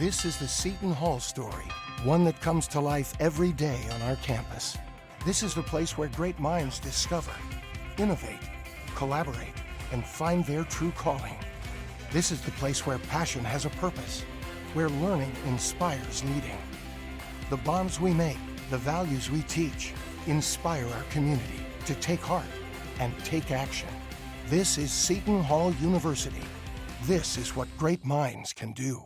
This is the Seton Hall story, one that comes to life every day on our campus. This is the place where great minds discover, innovate, collaborate, and find their true calling. This is the place where passion has a purpose, where learning inspires leading. The bonds we make, the values we teach, inspire our community to take heart and take action. This is Seton Hall University. This is what great minds can do.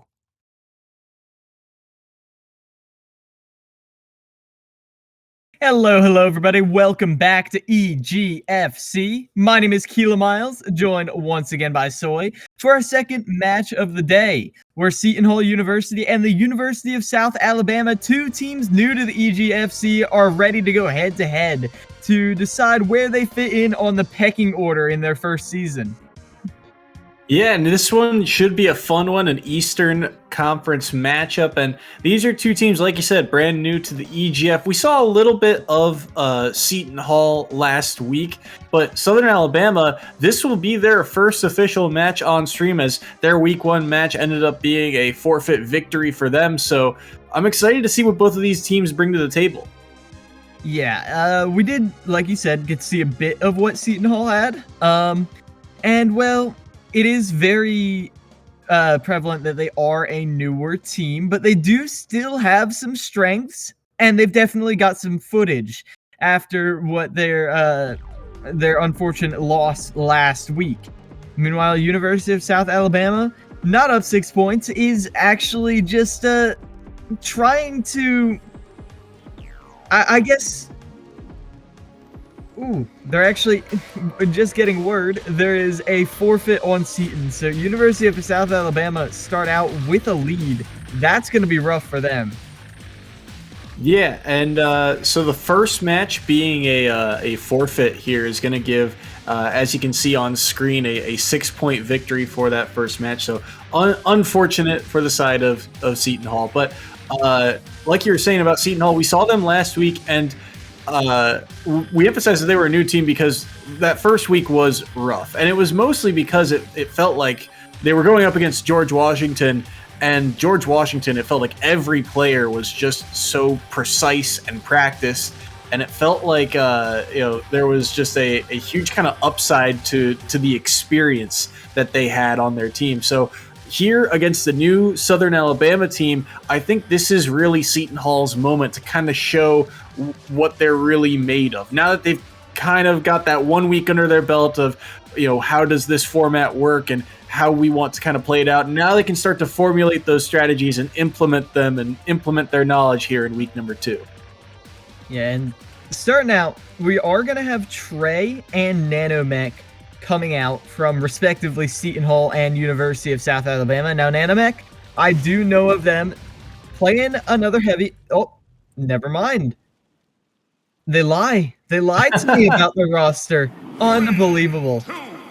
Hello, everybody. Welcome back to EGFC. My name is Keela Miles, joined once again by Soy for our second match of the day, where Seton Hall University and the University of South Alabama, two teams new to the EGFC, are ready to go head-to-head to decide where they fit in on the pecking order in their first season. Yeah, and this one should be a fun one, an Eastern Conference matchup. And these are two teams, like you said, brand new to the EGF. We saw a little bit of Seton Hall last week, but Southern Alabama, this will be their first official match on stream, as their week one match ended up being a forfeit victory for them. So I'm excited to see what both of these teams bring to the table. Yeah, we did, like you said, get to see a bit of what Seton Hall had. And, well, it is very prevalent that they are a newer team, but they do still have some strengths, and they've definitely got some footage after what their unfortunate loss last week. Meanwhile, University of South Alabama, not up 6 points, is actually just trying to, I guess. Ooh, they're actually just getting word. There is a forfeit on Seton. So University of South Alabama start out with a lead. That's going to be rough for them. Yeah, and so the first match being a forfeit here is going to give, as you can see on screen, a 6-point victory for that first match. So unfortunate for the side of Seton Hall. But like you were saying about Seton Hall, we saw them last week, and we emphasized that they were a new team because that first week was rough, and it was mostly because it felt like they were going up against George Washington, and George Washington, it felt like every player was just so precise and practiced, and it felt like there was just a huge kind of upside to the experience that they had on their team. So here against the new Southern Alabama team, I think this is really Seton Hall's moment to kind of show what they're really made of. Now that they've kind of got that 1 week under their belt of, how does this format work and how we want to kind of play it out, now they can start to formulate those strategies and implement them and implement their knowledge here in week number 2. Yeah, and starting out, we are going to have Trey and Nanomech coming out from respectively Seton Hall and University of South Alabama. Now, Nanomech, I do know of them playing another heavy. Oh, never mind. They lie. They lied to me about their roster. Unbelievable.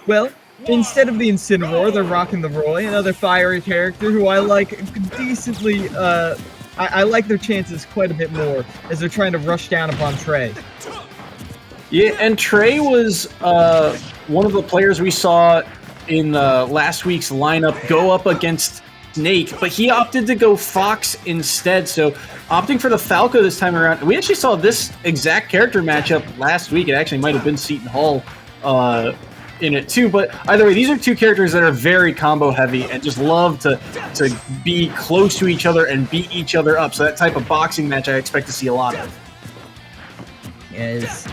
Well, instead of the Incineroar, they're rocking the Roy, another fiery character who I like decently. I like their chances quite a bit more as they're trying to rush down upon Trey. Yeah, and Trey was one of the players we saw in last week's lineup go up against Snake, but he opted to go Fox instead. So opting for the Falco this time around. We actually saw this exact character matchup last week. It actually might have been Seton Hall in it too. But either way, these are two characters that are very combo heavy and just love to be close to each other and beat each other up. So that type of boxing match I expect to see a lot of. Yes.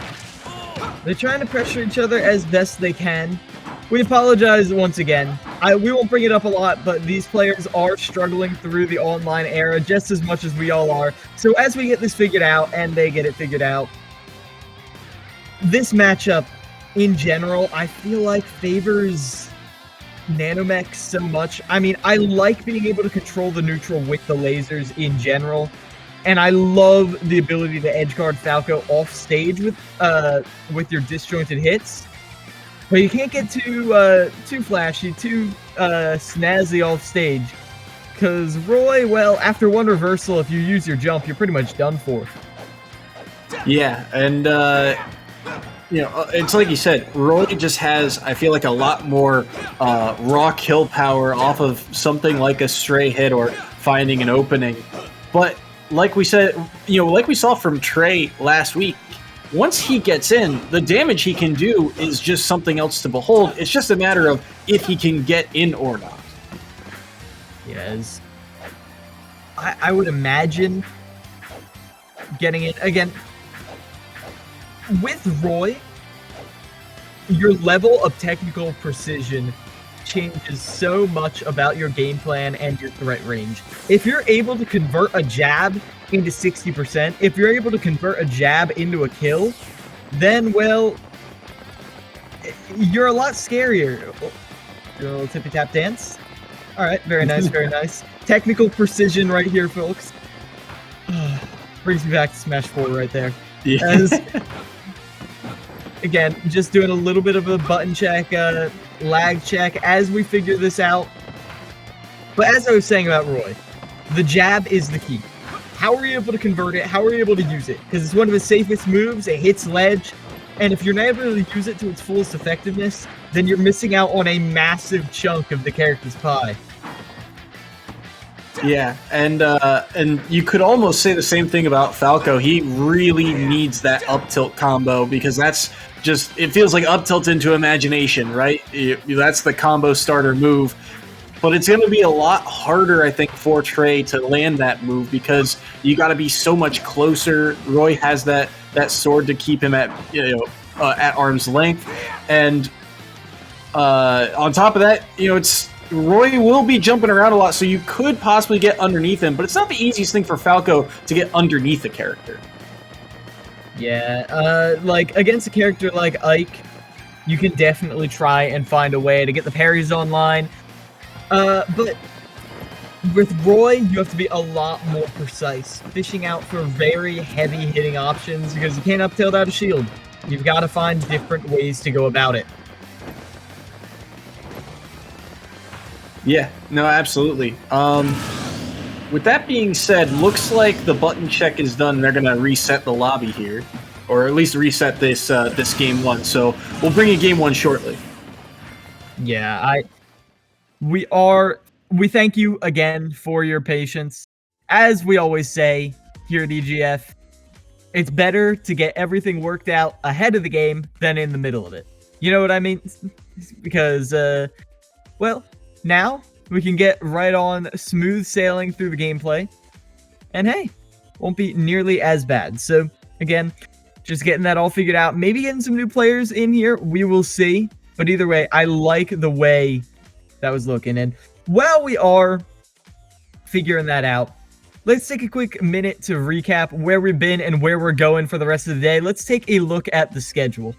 They're trying to pressure each other as best they can. We apologize once again. We won't bring it up a lot, but these players are struggling through the online era just as much as we all are. So as we get this figured out, and they get it figured out, this matchup in general, I feel like favors Nanomech so much. I mean, I like being able to control the neutral with the lasers in general. And I love the ability to edge guard Falco off stage with your disjointed hits. But you can't get too flashy, too snazzy off stage. Because Roy, well, after one reversal, if you use your jump, you're pretty much done for. Yeah, and it's like you said, Roy just has, I feel like, a lot more raw kill power off of something like a stray hit or finding an opening. But like we said, like we saw from Trey last week, once he gets in, the damage he can do is just something else to behold. It's just a matter of if he can get in or not. Yes. I would imagine getting it again. With Roy, your level of technical precision changes so much about your game plan and your threat range. If you're able to convert a jab into 60%, if you're able to convert a jab into a kill, then, well, you're a lot scarier. Do a little tippy-tap dance. All right, very nice, very nice. Technical precision right here, folks. Brings me back to Smash 4 right there. Yeah. Again, just doing a little bit of a button check, lag check as we figure this out. But as I was saying about Roy, the jab is the key. How are you able to convert it? How are you able to use it? Because it's one of the safest moves. It hits ledge. And if you're not able to use it to its fullest effectiveness, then you're missing out on a massive chunk of the character's pie. Yeah, and you could almost say the same thing about Falco. He really needs that up tilt combo because that's just, it feels like up tilt into imagination, right? That's the combo starter move. But it's going to be a lot harder, I think, for Trey to land that move because you got to be so much closer. Roy has that sword to keep him at at arm's length, and on top of that, Roy will be jumping around a lot, so you could possibly get underneath him. But it's not the easiest thing for Falco to get underneath a character. Yeah, like against a character like Ike, you can definitely try and find a way to get the parries online. But with Roy, you have to be a lot more precise, fishing out for very heavy hitting options because you can't up tilt out a shield. You've got to find different ways to go about it. Yeah, no, absolutely. With that being said, looks like the button check is done. They're going to reset the lobby here, or at least reset this this game one. So we'll bring you game one shortly. Yeah, we thank you again for your patience. As we always say here at EGF, it's better to get everything worked out ahead of the game than in the middle of it. You know what I mean? Because, well, now we can get right on smooth sailing through the gameplay. And hey, won't be nearly as bad. So, again, just getting that all figured out. Maybe getting some new players in here. We will see. But either way, I like the way that was looking. And while we are figuring that out, let's take a quick minute to recap where we've been and where we're going for the rest of the day. Let's take a look at the schedule.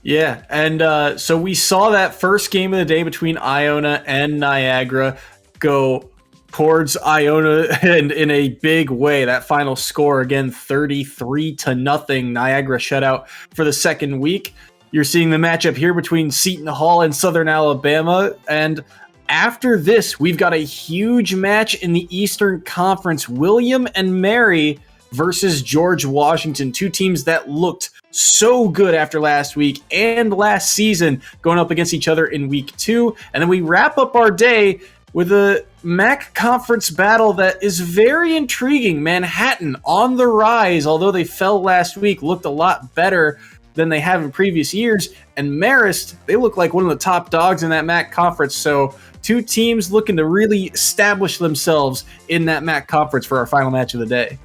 Yeah, and so we saw that first game of the day between Iona and Niagara go towards Iona and in a big way. That final score, again, 33-0. Niagara shutout for the second week. You're seeing the matchup here between Seton Hall and Southern Alabama. And after this, we've got a huge match in the Eastern Conference. William and Mary versus George Washington. Two teams that looked so good after last week and last season going up against each other in week 2. And then we wrap up our day with a MAC conference battle that is very intriguing. Manhattan on the rise, although they fell last week, looked a lot better than they have in previous years. And Marist, they look like one of the top dogs in that MAC conference. So two teams looking to really establish themselves in that MAC conference for our final match of the day.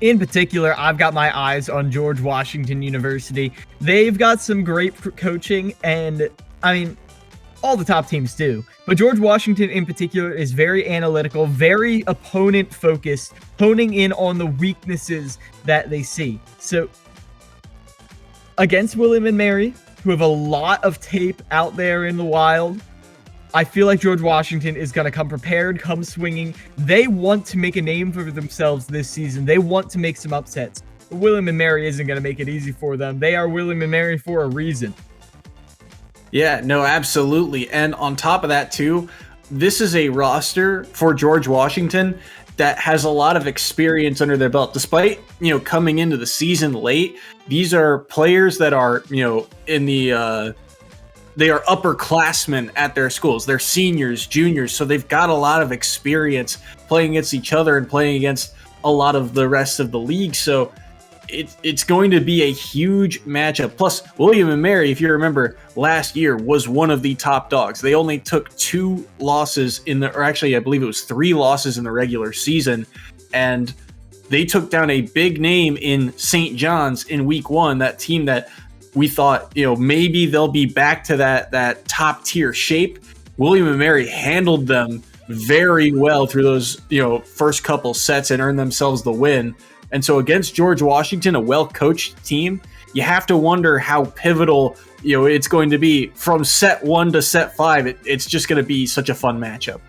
In particular, I've got my eyes on George Washington University. They've got some great coaching, and I mean, all the top teams do. But George Washington in particular is very analytical, very opponent-focused, honing in on the weaknesses that they see. So, against William and Mary, who have a lot of tape out there in the wild, I feel like George Washington is going to come prepared, come swinging. They want to make a name for themselves this season. They want to make some upsets. But William and Mary isn't going to make it easy for them. They are William and Mary for a reason. Yeah, no, absolutely. And on top of that, too, this is a roster for George Washington that has a lot of experience under their belt. Despite, coming into the season late, these are players that are, in the they are upperclassmen at their schools. They're seniors, juniors, so they've got a lot of experience playing against each other and playing against a lot of the rest of the league. So it's going to be a huge matchup. Plus, William and Mary, if you remember, last year was one of the top dogs. They only took 2 losses or actually, I believe it was 3 losses in the regular season, and they took down a big name in St. John's in week 1, that team that we thought, maybe they'll be back to that top tier shape. William and Mary handled them very well through those, first couple sets and earned themselves the win. And so against George Washington, a well-coached team, you have to wonder how pivotal, it's going to be from set 1 to set 5. It's just going to be such a fun matchup.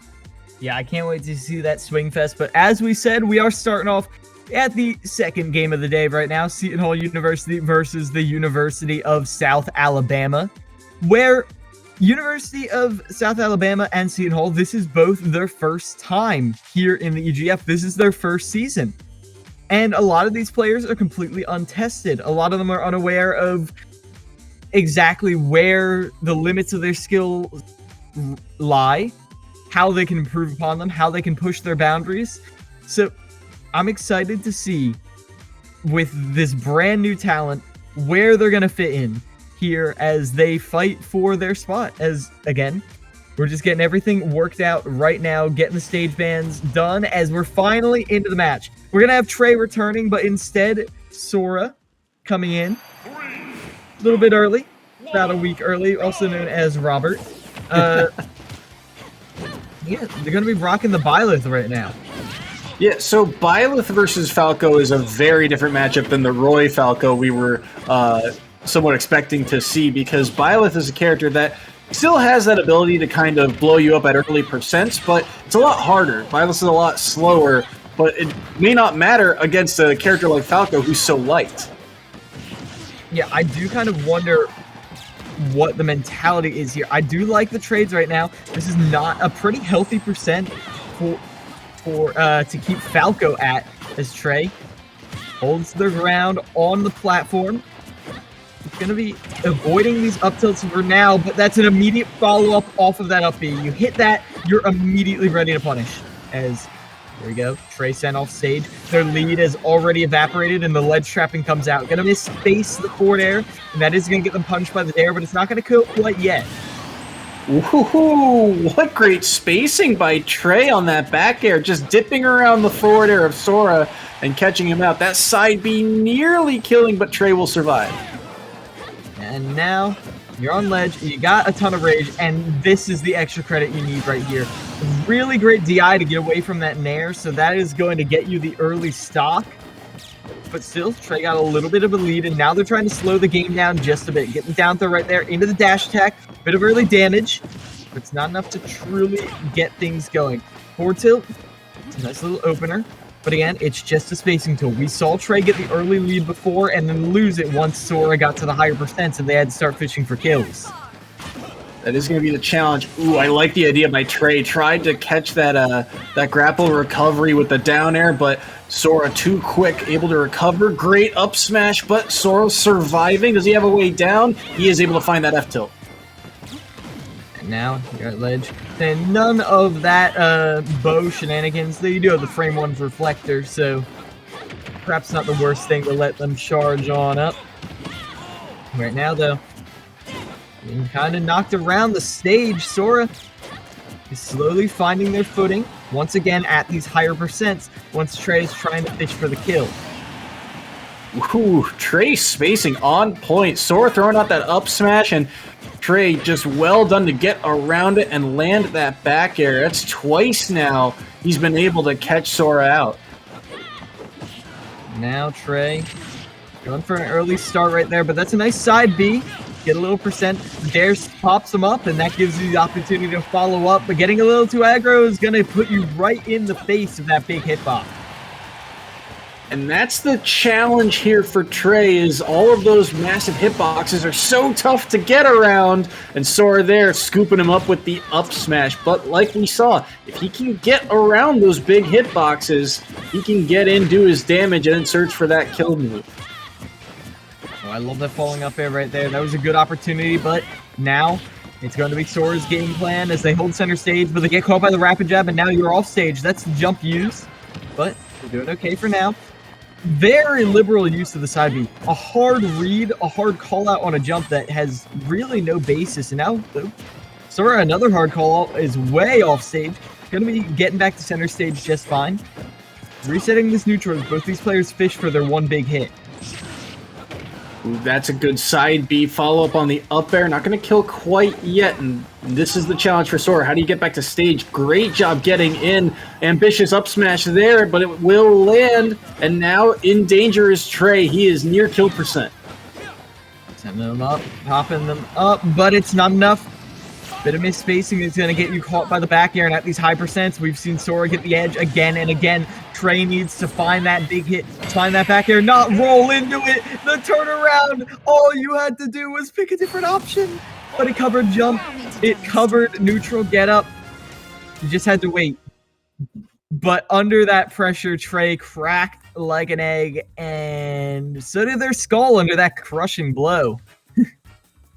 Yeah, I can't wait to see that swing fest. But as we said, we are starting off at the second game of the day right now, Seton Hall University versus the University of South Alabama, where University of South Alabama and Seton Hall, this is both their first time here in the EGF. This is their first season. And a lot of these players are completely untested. A lot of them are unaware of exactly where the limits of their skill lie, how they can improve upon them, how they can push their boundaries. So I'm excited to see, with this brand new talent, where they're going to fit in here as they fight for their spot. As, again, we're just getting everything worked out right now, getting the stage bands done as we're finally into the match. We're going to have Trey returning, but instead, Sora coming in a little bit early, about a week early, also known as Robert. Yeah, they're going to be rocking the Byleth right now. Yeah, so Byleth versus Falco is a very different matchup than the Roy Falco we were somewhat expecting to see, because Byleth is a character that still has that ability to kind of blow you up at early percents, but it's a lot harder. Byleth is a lot slower, but it may not matter against a character like Falco who's so light. Yeah, I do kind of wonder what the mentality is here. I do like the trades right now. This is not a pretty healthy percent to keep Falco at, as Trey holds the ground on the platform. It's going to be avoiding these up tilts for now, but that's an immediate follow-up off of that up B. You hit that, you're immediately ready to punish. As, there we go, Trey sent off stage. Their lead has already evaporated, and the ledge trapping comes out. Going to miss space the forward air, and that is going to get them punched by the dare, but it's not going to kill quite yet. Ooh, what great spacing by Trey on that back air, just dipping around the forward air of Sora and catching him out. That side B nearly killing, but Trey will survive. And now you're on ledge, you got a ton of rage, and this is the extra credit you need right here. Really great DI to get away from that nair, so that is going to get you the early stock. But still, Trey got a little bit of a lead, and now they're trying to slow the game down just a bit. Getting down throw right there into the dash attack. Bit of early damage, but it's not enough to truly get things going. Forward tilt, it's a nice little opener. But again, it's just a spacing tool. We saw Trey get the early lead before and then lose it once Sora got to the higher percents and they had to start fishing for kills. That is going to be the challenge. Ooh, I like the idea by Trey. Tried to catch that grapple recovery with the down air, but Sora too quick, able to recover. Great up smash, but Sora surviving. Does he have a way down? He is able to find that F tilt. And now you're at ledge. And none of that bow shenanigans. You do have the frame 1 reflector, so perhaps not the worst thing to let them charge on up. Right now, though, being kind of knocked around the stage, Sora is slowly finding their footing, once again at these higher percents, once Trey is trying to fish for the kill. Ooh, Trey spacing on point. Sora throwing out that up smash, and Trey just well done to get around it and land that back air. That's twice now he's been able to catch Sora out. Now Trey going for an early start right there, but that's a nice side B. Get a little percent. Dare pops them up, and that gives you the opportunity to follow up. But getting a little too aggro is going to put you right in the face of that big hitbox. And that's the challenge here for Trey, is all of those massive hitboxes are so tough to get around, and Sora there scooping him up with the up smash. But like we saw, if he can get around those big hitboxes, he can get in, do his damage, and then search for that kill move. Oh, I love that falling up air right there. That was a good opportunity, but now It's going to be Sora's game plan as they hold center stage, but they get caught by the rapid jab, and now you're off stage. That's the jump used, but we're doing okay for now. Very liberal use of the side B. A hard read, a hard call out on a jump that has really no basis. And now Sora, another hard call out, is way off stage. Going to be getting back to center stage just fine. Resetting this neutral as both these players fish for their one big hit. Ooh, that's a good side B. Follow up on the up air. Not going to kill quite yet. And this is the challenge for Sora. How do you get back to stage? Great job getting in. Ambitious up smash there, but it will land. And now in danger is Trey. He is near kill percent. Sending them up, popping them up, but it's not enough. Bit of misspacing is going to get you caught by the back air, and at these high percents, we've seen Sora get the edge again and again. Trey needs to find that big hit, find that back air, not roll into it. The turnaround, all you had to do was pick a different option. But it covered jump, it covered neutral get up. You just had to wait. But under that pressure, Trey cracked like an egg, and so did their skull under that crushing blow.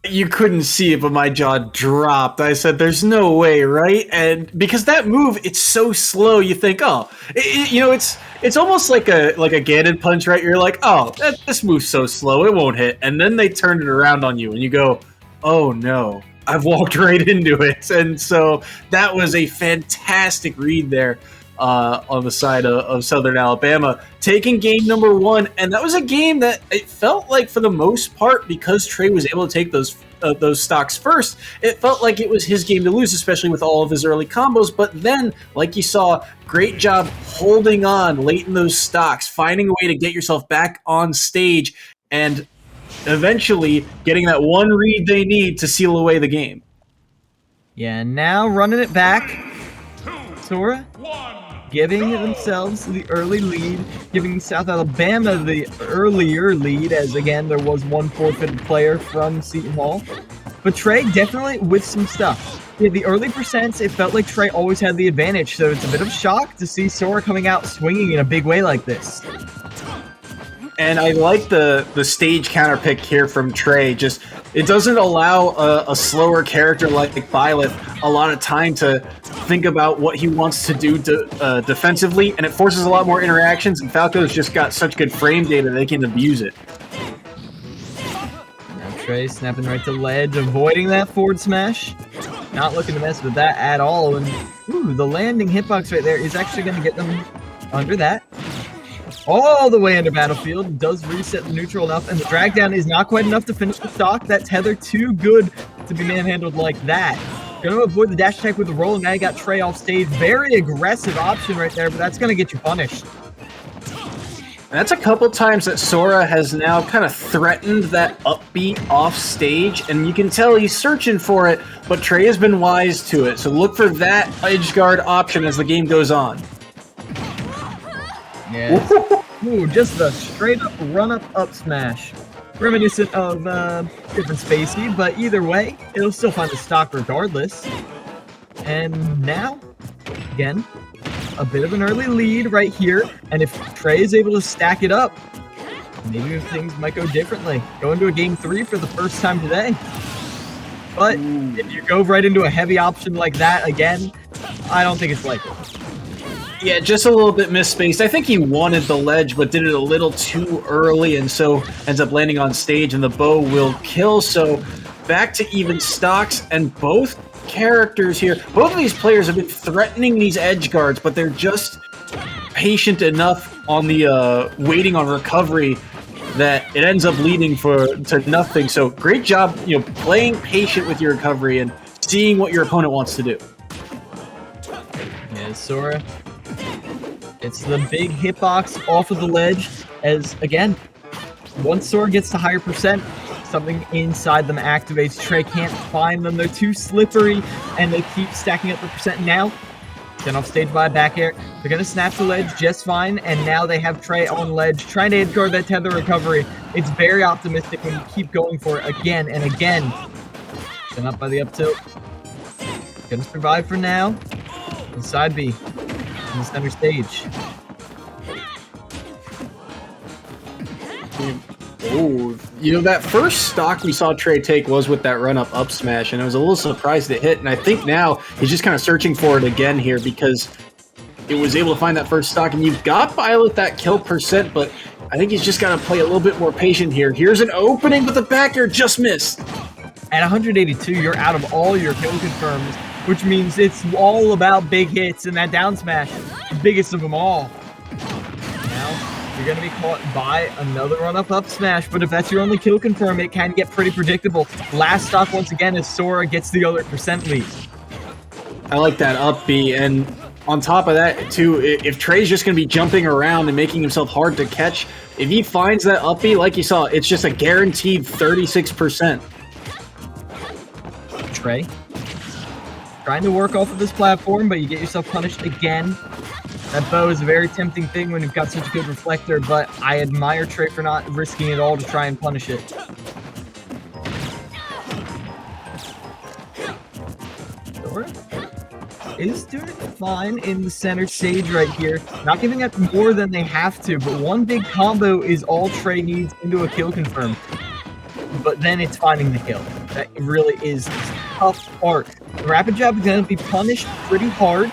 You couldn't see it, but my jaw dropped. I said, there's no way, right? And because that move, it's so slow, you think, oh, it's almost like a Ganon punch, right? You're like, oh, this move's so slow, it won't hit. And then they turn it around on you, and you go, oh no, I've walked right into it. And so that was a fantastic read there on the side of Southern Alabama, taking game number 1. And that was a game that it felt like, for the most part, because Trey was able to take those stocks first, it felt like it was his game to lose, especially with all of his early combos. But then, like you saw, great job holding on late in those stocks, finding a way to get yourself back on stage, and eventually getting that one read they need to seal away the game. Yeah, now running it back. Sora giving themselves the early lead, giving South Alabama the earlier lead, as again there was one forfeited player from Seton Hall. But Trey definitely with some stuff. Yeah, the early percents, it felt like Trey always had the advantage, so it's a bit of a shock to see Sora coming out swinging in a big way like this. And I like the stage counter pick here from Trey. Just, it doesn't allow a slower character like Byleth a lot of time to think about what he wants to do defensively, and it forces a lot more interactions, and Falco's just got such good frame data they can abuse it. Now Trey snapping right to ledge, avoiding that forward smash. Not looking to mess with that at all, and ooh, the landing hitbox right there is actually going to get them under that. All the way into Battlefield, does reset the neutral enough, and the drag down is not quite enough to finish the stock. That tether too good to be manhandled like that. Going to avoid the dash attack with the roll, and now you got Trey off stage. Very aggressive option right there, but that's going to get you punished. And that's a couple times that Sora has now kind of threatened that upbeat off stage, and you can tell he's searching for it, but Trey has been wise to it. So look for that edge guard option as the game goes on. Yeah. Ooh, just a straight up run up smash. Reminiscent of different spacey, but either way, it'll still find the stock regardless. And now, again, a bit of an early lead right here. And if Trey is able to stack it up, maybe things might go differently. Go into a game 3 for the first time today. But if you go right into a heavy option like that again, I don't think it's likely. Yeah, just a little bit misspaced. I think he wanted the ledge, but did it a little too early, and so ends up landing on stage, and the bow will kill. So back to even stocks, and both characters here, both of these players have been threatening these edge guards, but they're just patient enough on the waiting on recovery that it ends up leading to nothing. So great job, playing patient with your recovery and seeing what your opponent wants to do. Yeah, Sora. It's the big hitbox off of the ledge, as, again, once Sora gets to higher percent, something inside them activates. Trey can't find them. They're too slippery, and they keep stacking up the percent. Now, sent off stage by a back air. They're going to snap the ledge just fine, and now they have Trey on ledge, trying to edge guard that tether recovery. It's very optimistic when you keep going for it again and again. Sent up by the up tilt. Going to survive for now. And side B. In the center stage. Oh, That first stock we saw Trey take was with that run-up up smash, and I was a little surprised it hit, and I think now he's just kind of searching for it again here because it was able to find that first stock, and you've got Violet that kill percent, but I think he's just got to play a little bit more patient here. Here's an opening with the back air, just missed. At 182, you're out of all your kill confirms, which means it's all about big hits, and that down smash, the biggest of them all. Now, you're going to be caught by another run-up up smash, but if that's your only kill confirm, it can get pretty predictable. Last stock, once again, is Sora gets the other percent lead. I like that up B, and on top of that, too, if Trey's just going to be jumping around and making himself hard to catch, if he finds that up B, like you saw, it's just a guaranteed 36%. Trey trying to work off of this platform, but you get yourself punished again. That bow is a very tempting thing when you've got such a good reflector, but I admire Trey for not risking it all to try and punish it. Sora is doing fine in the center stage right here. Not giving up more than they have to, but one big combo is all Trey needs into a kill confirm. But then it's finding the kill. That really is the tough part. The rapid jab is going to be punished pretty hard.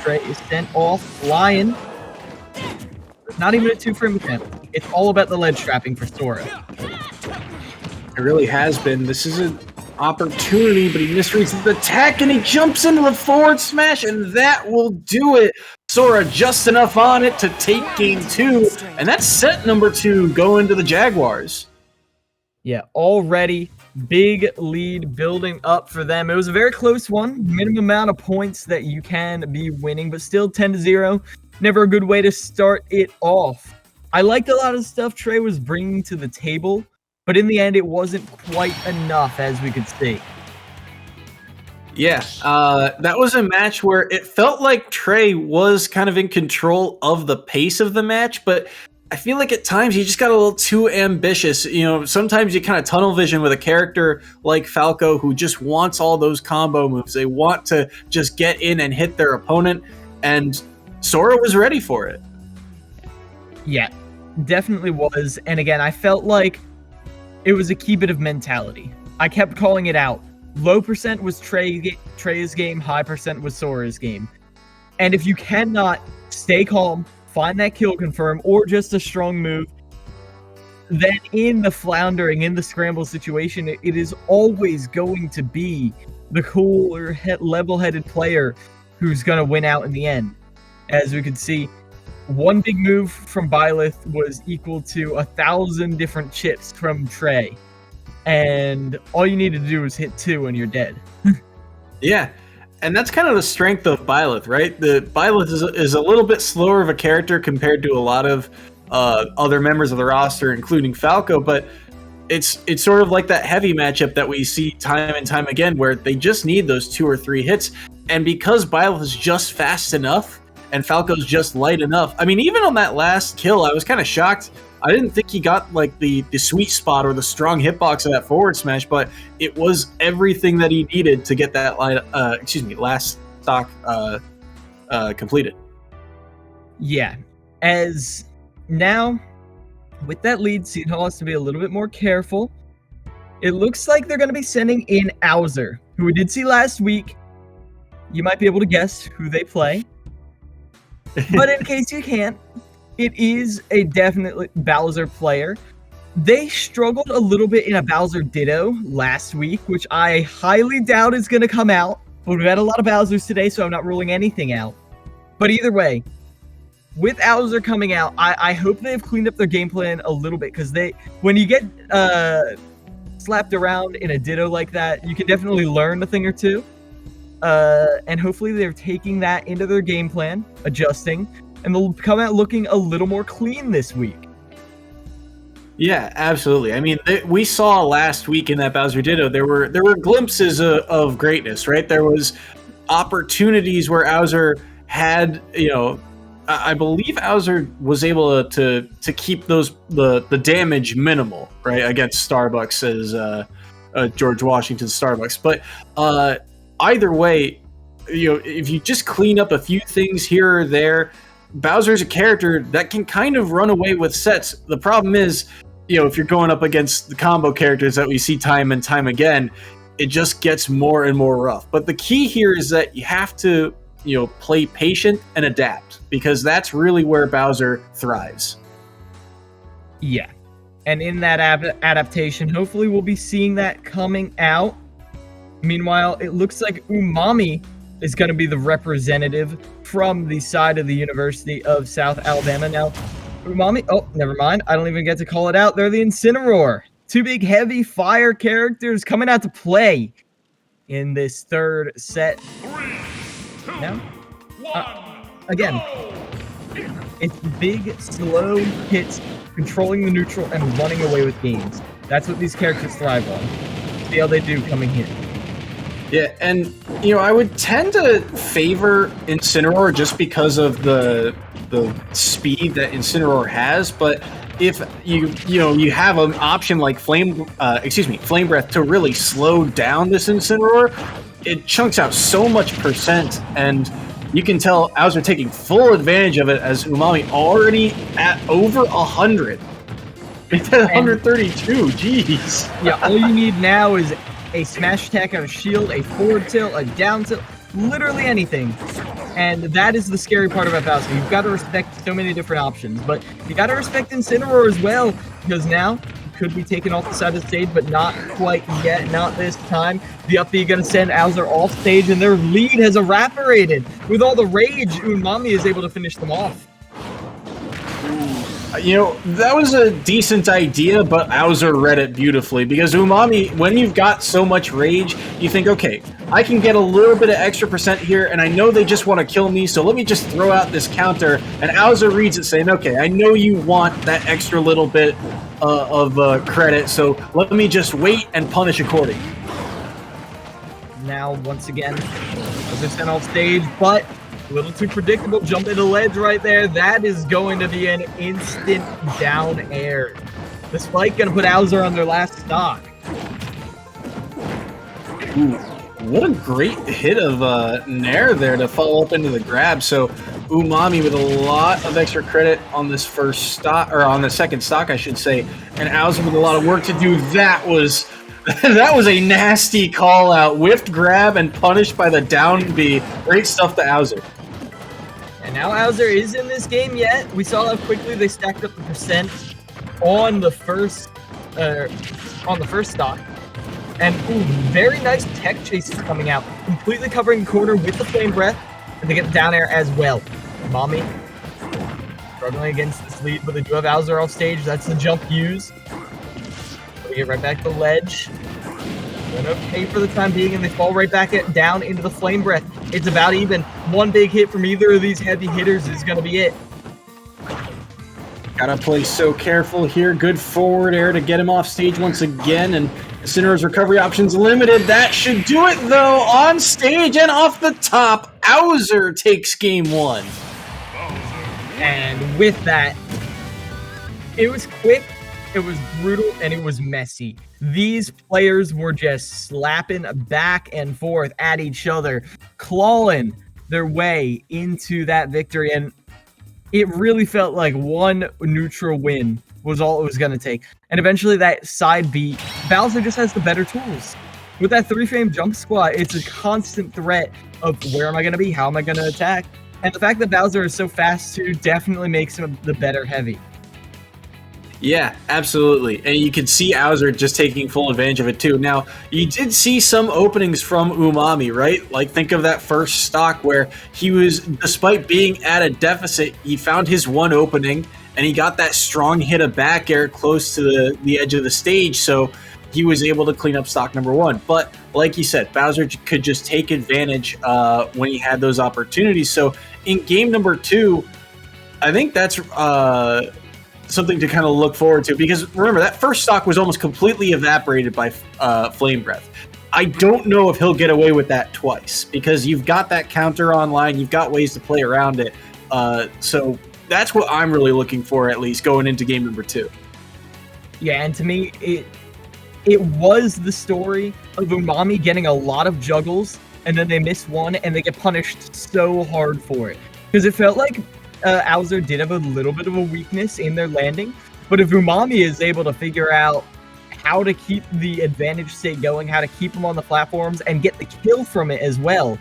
Trey is sent off. Lion. Not even a 2-frame attempt. It's all about the ledge trapping for Sora. It really has been. This is an opportunity, but he misreads the attack, and he jumps into the forward smash, and that will do it. Sora just enough on it to take game 2, and that's set number 2 going to the Jaguars. Yeah, already big lead building up for them. It was a very close one. Minimum amount of points that you can be winning, but still 10-0. Never a good way to start it off. I liked a lot of stuff Trey was bringing to the table, but in the end, it wasn't quite enough, as we could see. Yeah, that was a match where it felt like Trey was kind of in control of the pace of the match, but I feel like at times he just got a little too ambitious. Sometimes you kind of tunnel vision with a character like Falco who just wants all those combo moves. They want to just get in and hit their opponent, and Sora was ready for it. Yeah, definitely was. And again, I felt like it was a key bit of mentality. I kept calling it out. Low percent was Trey's game, high percent was Sora's game. And if you cannot stay calm, find that kill confirm, or just a strong move, then in the floundering, in the scramble situation, it is always going to be the cooler, level-headed player who's going to win out in the end. As we could see, one big move from Byleth was equal to 1,000 different chips from Trey. And all you need to do is hit 2 and you're dead. Yeah. And that's kind of the strength of Byleth, right? The Byleth is a little bit slower of a character compared to a lot of other members of the roster, including Falco, but it's sort of like that heavy matchup that we see time and time again, where they just need those 2 or 3 hits. And because Byleth is just fast enough and Falco's just light enough, I mean, even on that last kill, I was kind of shocked. I didn't think he got like the sweet spot or the strong hitbox of that forward smash, but it was everything that he needed to get that last stock completed. Yeah. As now, with that lead, Seton has to be a little bit more careful. It looks like they're going to be sending in Owzer, who we did see last week. You might be able to guess who they play. But in case you can't, it is a definitely Bowser player. They struggled a little bit in a Bowser Ditto last week, which I highly doubt is going to come out. But we've had a lot of Bowsers today, so I'm not ruling anything out. But either way, with Owzer coming out, I hope they've cleaned up their game plan a little bit, because when you get slapped around in a Ditto like that, you can definitely learn a thing or two. And hopefully they're taking that into their game plan, adjusting, and they'll come out looking a little more clean this week. Yeah, absolutely. I mean, we saw last week in that Bowser Ditto, there were glimpses of greatness, right? There was opportunities where Owzer had, I believe Owzer was able to keep the damage minimal, right, against Starbucks as George Washington Starbucks. But either way, if you just clean up a few things here or there, Bowser's a character that can kind of run away with sets. The problem is, if you're going up against the combo characters that we see time and time again, it just gets more and more rough. But the key here is that you have to, play patient and adapt, because that's really where Bowser thrives. Yeah. And in that adaptation, hopefully we'll be seeing that coming out. Meanwhile, it looks like Umami is going to be the representative from the side of the University of South Alabama. Now, Umami, oh, never mind. I don't even get to call it out. They're the Incineroar. Two big heavy fire characters coming out to play in this third set. Now, again, it's big, slow hits, controlling the neutral and running away with games. That's what these characters thrive on. See how they do coming here. Yeah, and I would tend to favor Incineroar just because of the speed that Incineroar has, but if you have an option like Flame Breath to really slow down this Incineroar, it chunks out so much percent, and you can tell Bowser taking full advantage of it, as Umami already at over 100. It's at 132, jeez. Yeah, all you need now is a smash attack on a shield, a forward tilt, a down tilt, literally anything. And that is the scary part about Bowser. You've got to respect so many different options, but you got to respect Incineroar as well, because now he could be taken off the side of the stage, but not quite yet, not this time. The up B going to send Bowser off stage, and their lead has evaporated. With all the rage, Umami is able to finish them off. That was a decent idea, but Bowser read it beautifully, because Umami, when you've got so much rage, you think, okay, I can get a little bit of extra percent here, and I know they just want to kill me, so let me just throw out this counter. And Bowser reads it saying, okay, I know you want that extra little bit of credit, so let me just wait and punish accordingly. Now, once again, Bowser sent off stage, but a little too predictable. Jump into ledge right there. That is going to be an instant down air. The spike going to put Bowser on their last stock. Ooh, what a great hit of Nair there to follow up into the grab. So Umami with a lot of extra credit on this first stock, or on the second stock, I should say, and Bowser with a lot of work to do. That was a nasty call out. Whiffed grab and punished by the down B. Great stuff to Bowser. And now Bowser is in this game yet. We saw how quickly they stacked up the percent on the first stock. And ooh, very nice tech chases coming out, completely covering the corner with the Flame Breath, and they get the down air as well. Umami struggling against this lead, but they do have Bowser off stage. That's the jump use. We get right back to the ledge. Doing okay for the time being, and they fall right back down into the Flame Breath. It's about even. One big hit from either of these heavy hitters is going to be it. Gotta play so careful here. Good forward air to get him off stage once again, and Incineroar's recovery options limited. That should do it, though. On stage and off the top, Bowser takes game one. And with that, it was quick, it was brutal, and it was messy. These players were just slapping back and forth at each other, clawing their way into that victory, and it really felt like one neutral win was all it was going to take. And eventually that side beat, Bowser just has the better tools. With that 3-frame jump squat, it's a constant threat of where am I going to be, how am I going to attack, and the fact that Bowser is so fast too definitely makes him the better heavy. Yeah, absolutely. And you can see Bowser just taking full advantage of it too. Now, you did see some openings from Umami, right? Like, think of that first stock where he was, despite being at a deficit, he found his one opening and he got that strong hit of back air close to the edge of the stage. So he was able to clean up stock number one. But like you said, Bowser could just take advantage when he had those opportunities. So in game number two, I think that's something to kind of look forward to, because remember, that first stock was almost completely evaporated by Flame Breath. I don't know if he'll get away with that twice, because you've got that counter online, you've got ways to play around it. So that's what I'm really looking for, at least going into game number two. Yeah, and to me, it was the story of Umami getting a lot of juggles, and then they miss one, and they get punished so hard for it. Because it felt like Bowser did have a little bit of a weakness in their landing, But if Umami is able to figure out how to keep the advantage state going, how to keep them on the platforms, and get the kill from it as well,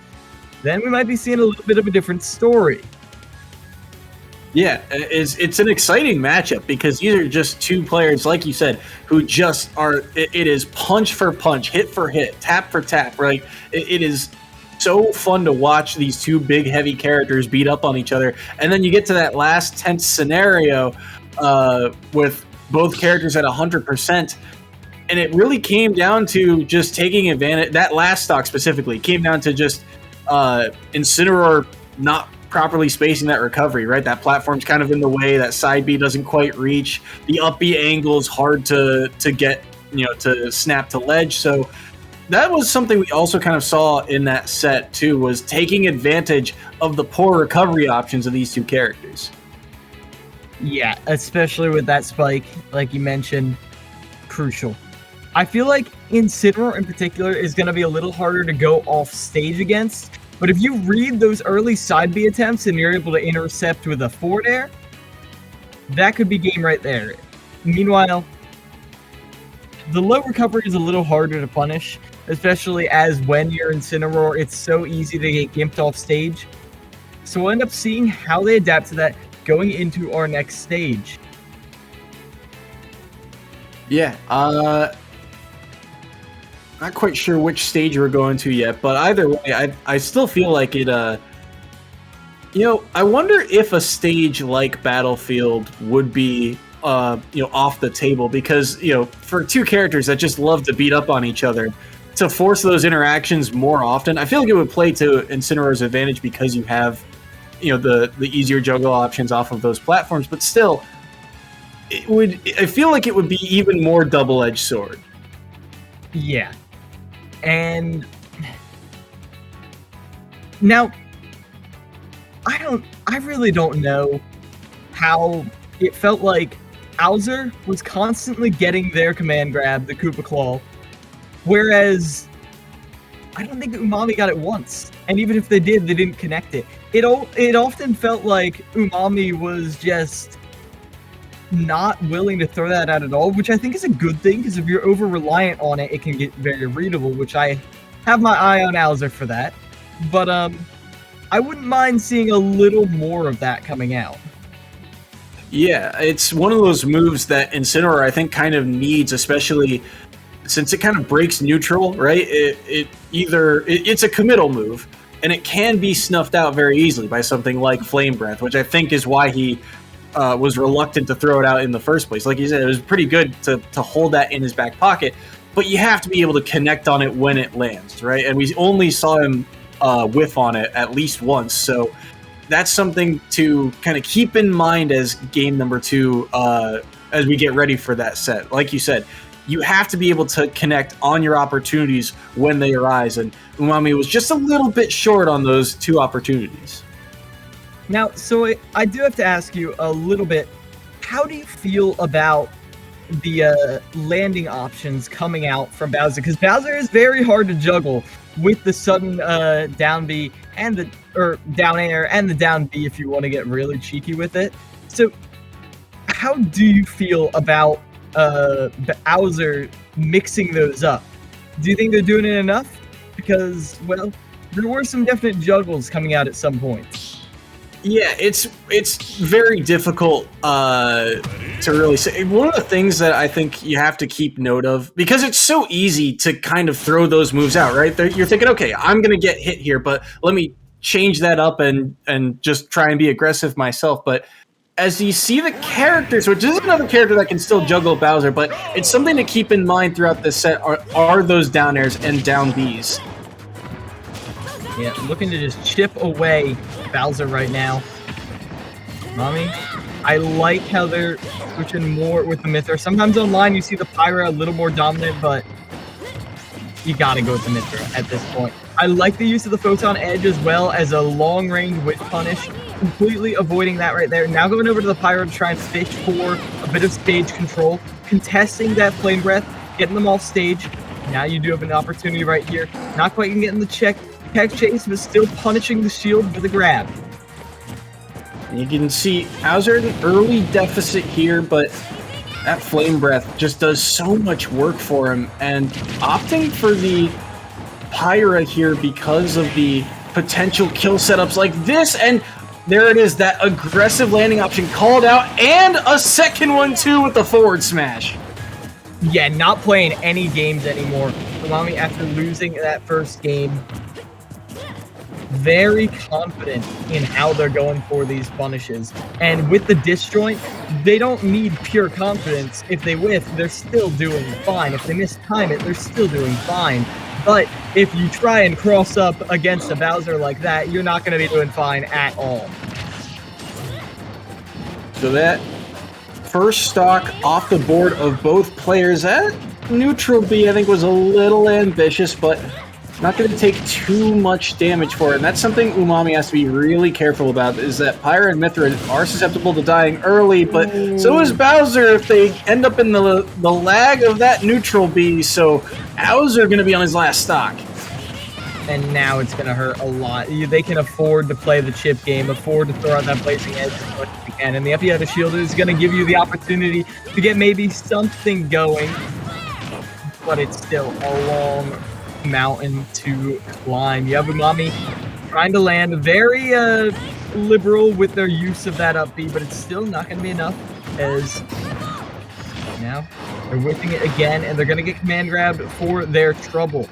then we might be seeing a little bit of a different story. Yeah, it's an exciting matchup because these are just two players, like you said, who just are. It is punch for punch, hit for hit, tap for tap. Right? It is so fun to watch these two big, heavy characters beat up on each other, and then you get to that last tense scenario with both characters at 100%, and it really came down to just taking advantage. That last stock specifically came down to just Incineroar not properly spacing that recovery, right? That platform's kind of in the way, that side B doesn't quite reach, the up B angle is hard to get, to snap to ledge. So that was something we also kind of saw in that set too, was taking advantage of the poor recovery options of these two characters. Yeah, especially with that spike, like you mentioned, crucial. I feel like Incineroar in particular is going to be a little harder to go off stage against. But if you read those early side B attempts and you're able to intercept with a forward air, that could be game right there. Meanwhile, the low recovery is a little harder to punish, especially as when you're Incineroar, it's so easy to get gimped off stage. So we'll end up seeing how they adapt to that going into our next stage. Yeah, not quite sure which stage we're going to yet, but either way, I still feel like it, I wonder if a stage like Battlefield would be, off the table because, for two characters that just love to beat up on each other, to force those interactions more often, I feel like it would play to Incineroar's advantage because you have, the easier juggle options off of those platforms, but still, I feel like it would be even more double-edged sword. Yeah. And now, I really don't know how it felt like Bowser was constantly getting their command grab, the Koopa Claw, whereas I don't think Umami got it once. And even if they did, they didn't connect it. It often felt like Umami was just not willing to throw that out at all, which I think is a good thing, because if you're over reliant on it, it can get very readable, which I have my eye on Bowser for that. But I wouldn't mind seeing a little more of that coming out. Yeah, it's one of those moves that Incineroar I think kind of needs, especially since it kind of breaks neutral, right? It's a committal move, and it can be snuffed out very easily by something like Flame Breath, which I think is why he was reluctant to throw it out in the first place. Like you said, it was pretty good to hold that in his back pocket, but you have to be able to connect on it when it lands, right? And we only saw him whiff on it at least once, so that's something to kind of keep in mind as game number 2 as we get ready for that set. Like you said, you have to be able to connect on your opportunities when they arise, and Umami was just a little bit short on those 2 opportunities. Now, so I do have to ask you a little bit, how do you feel about the landing options coming out from Bowser? Because Bowser is very hard to juggle with the sudden down B and down air and the down B if you want to get really cheeky with it. So how do you feel about Bowser mixing those up? Do you think they're doing it enough? Because, well, there were some definite juggles coming out at some point. Yeah, it's very difficult to really say. One of the things that I think you have to keep note of, because it's so easy to kind of throw those moves out, right? You're thinking, okay, I'm going to get hit here, but let me change that up and just try and be aggressive myself. But as you see the characters, which is another character that can still juggle Bowser, but it's something to keep in mind throughout this set are those down airs and down Bs. Yeah, looking to just chip away Bowser right now. Mommy, I like how they're switching more with the Mythra. Sometimes online you see the Pyra a little more dominant, but you gotta go with the Mythra at this point. I like the use of the Photon Edge as well as a long-range whip punish, completely avoiding that right there. Now going over to the Pyra to try and fish for a bit of stage control, contesting that Flame Breath, getting them off stage. Now you do have an opportunity right here. Not quite getting the tech chase, but still punishing the shield with a grab. You can see Bowser in an early deficit here, but that Flame Breath just does so much work for him, and opting for the Pyra here because of the potential kill setups like this, and there it is, that aggressive landing option called out, and a second one too with the forward smash. Yeah, not playing any games anymore. Umami, after losing that first game, very confident in how they're going for these punishes. And with the disjoint, they don't need pure confidence. If they whiff, they're still doing fine. If they mistime it, they're still doing fine. But if you try and cross up against a Bowser like that, you're not going to be doing fine at all. So that first stock off the board of both players, that neutral B I think was a little ambitious, but not going to take too much damage for it. And that's something Umami has to be really careful about, is that Pyra and Mithra are susceptible to dying early, but so is Bowser if they end up in the lag of that neutral B. So Bowser going to be on his last stock. And now it's going to hurt a lot. They can afford to play the chip game, afford to throw out that blazing edge as much as they can. And the Epieta Shield is going to give you the opportunity to get maybe something going, but it's still a long mountain to climb. You have Umami trying to land very liberal with their use of that up B, but it's still not going to be enough, as now they're whipping it again, and they're going to get command grabbed for their trouble.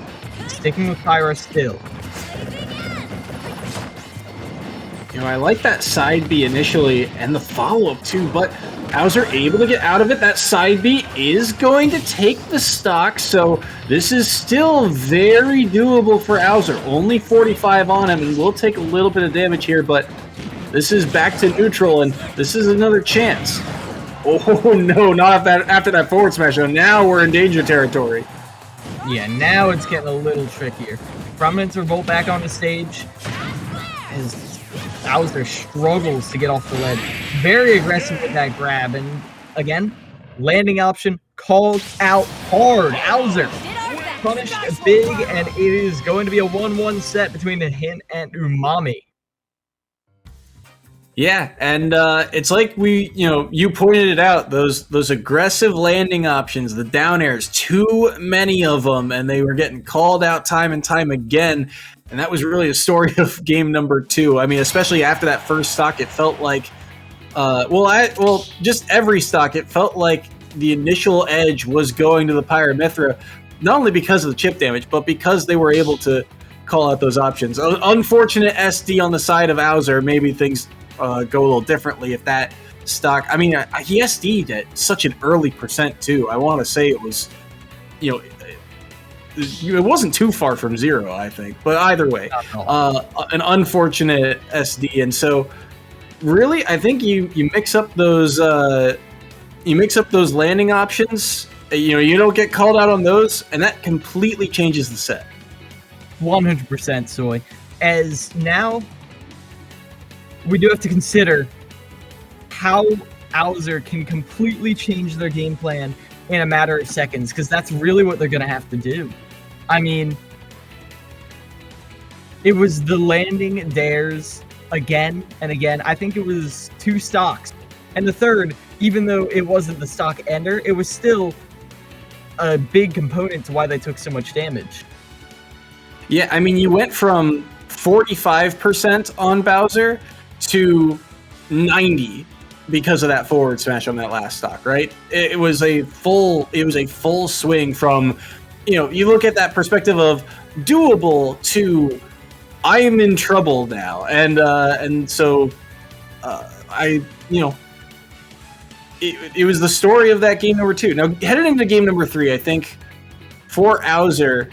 Sticking with Pyra still. You know, I like that side B initially and the follow-up too, but Bowser able to get out of it. That side B is going to take the stock, so this is still very doable for Bowser. Only 45 on him, and will take a little bit of damage here, but this is back to neutral, and this is another chance. Oh no, not after that forward smash. So now we're in danger territory. Yeah, now it's getting a little trickier. Prominence Revolt back on the stage as Bowser struggles to get off the ledge. Very aggressive with that grab, and again, landing option called out hard. Bowser punished big, and it is going to be a 1-1 set between him and Umami. Yeah, and it's like you pointed it out, those aggressive landing options, the down airs, too many of them, and they were getting called out time and time again. And that was really the story of game number 2. I mean, especially after that first stock, it felt like, just every stock, it felt like the initial edge was going to the Pyra Mithra, not only because of the chip damage, but because they were able to call out those options. Unfortunate SD on the side of Bowser. Maybe things go a little differently if that stock. I mean, he SD'd at such an early percent too. I want to say it was, it wasn't too far from 0, I think. But either way, an unfortunate SD, and so really, I think you mix up those landing options. You don't get called out on those, and that completely changes the set. 100% Soy. As now, we do have to consider how Bowser can completely change their game plan in a matter of seconds, because that's really what they're going to have to do. I mean, it was the landing dares again and again. I think it was 2 stocks. And the third, even though it wasn't the stock ender, it was still a big component to why they took so much damage. Yeah, I mean, you went from 45% on Bowser to 90 because of that forward smash on that last stock, right? It was a full swing from, you look at that perspective of doable to I am in trouble now, and so it was the story of that game number 2. Now headed into game number 3, I think for Bowser,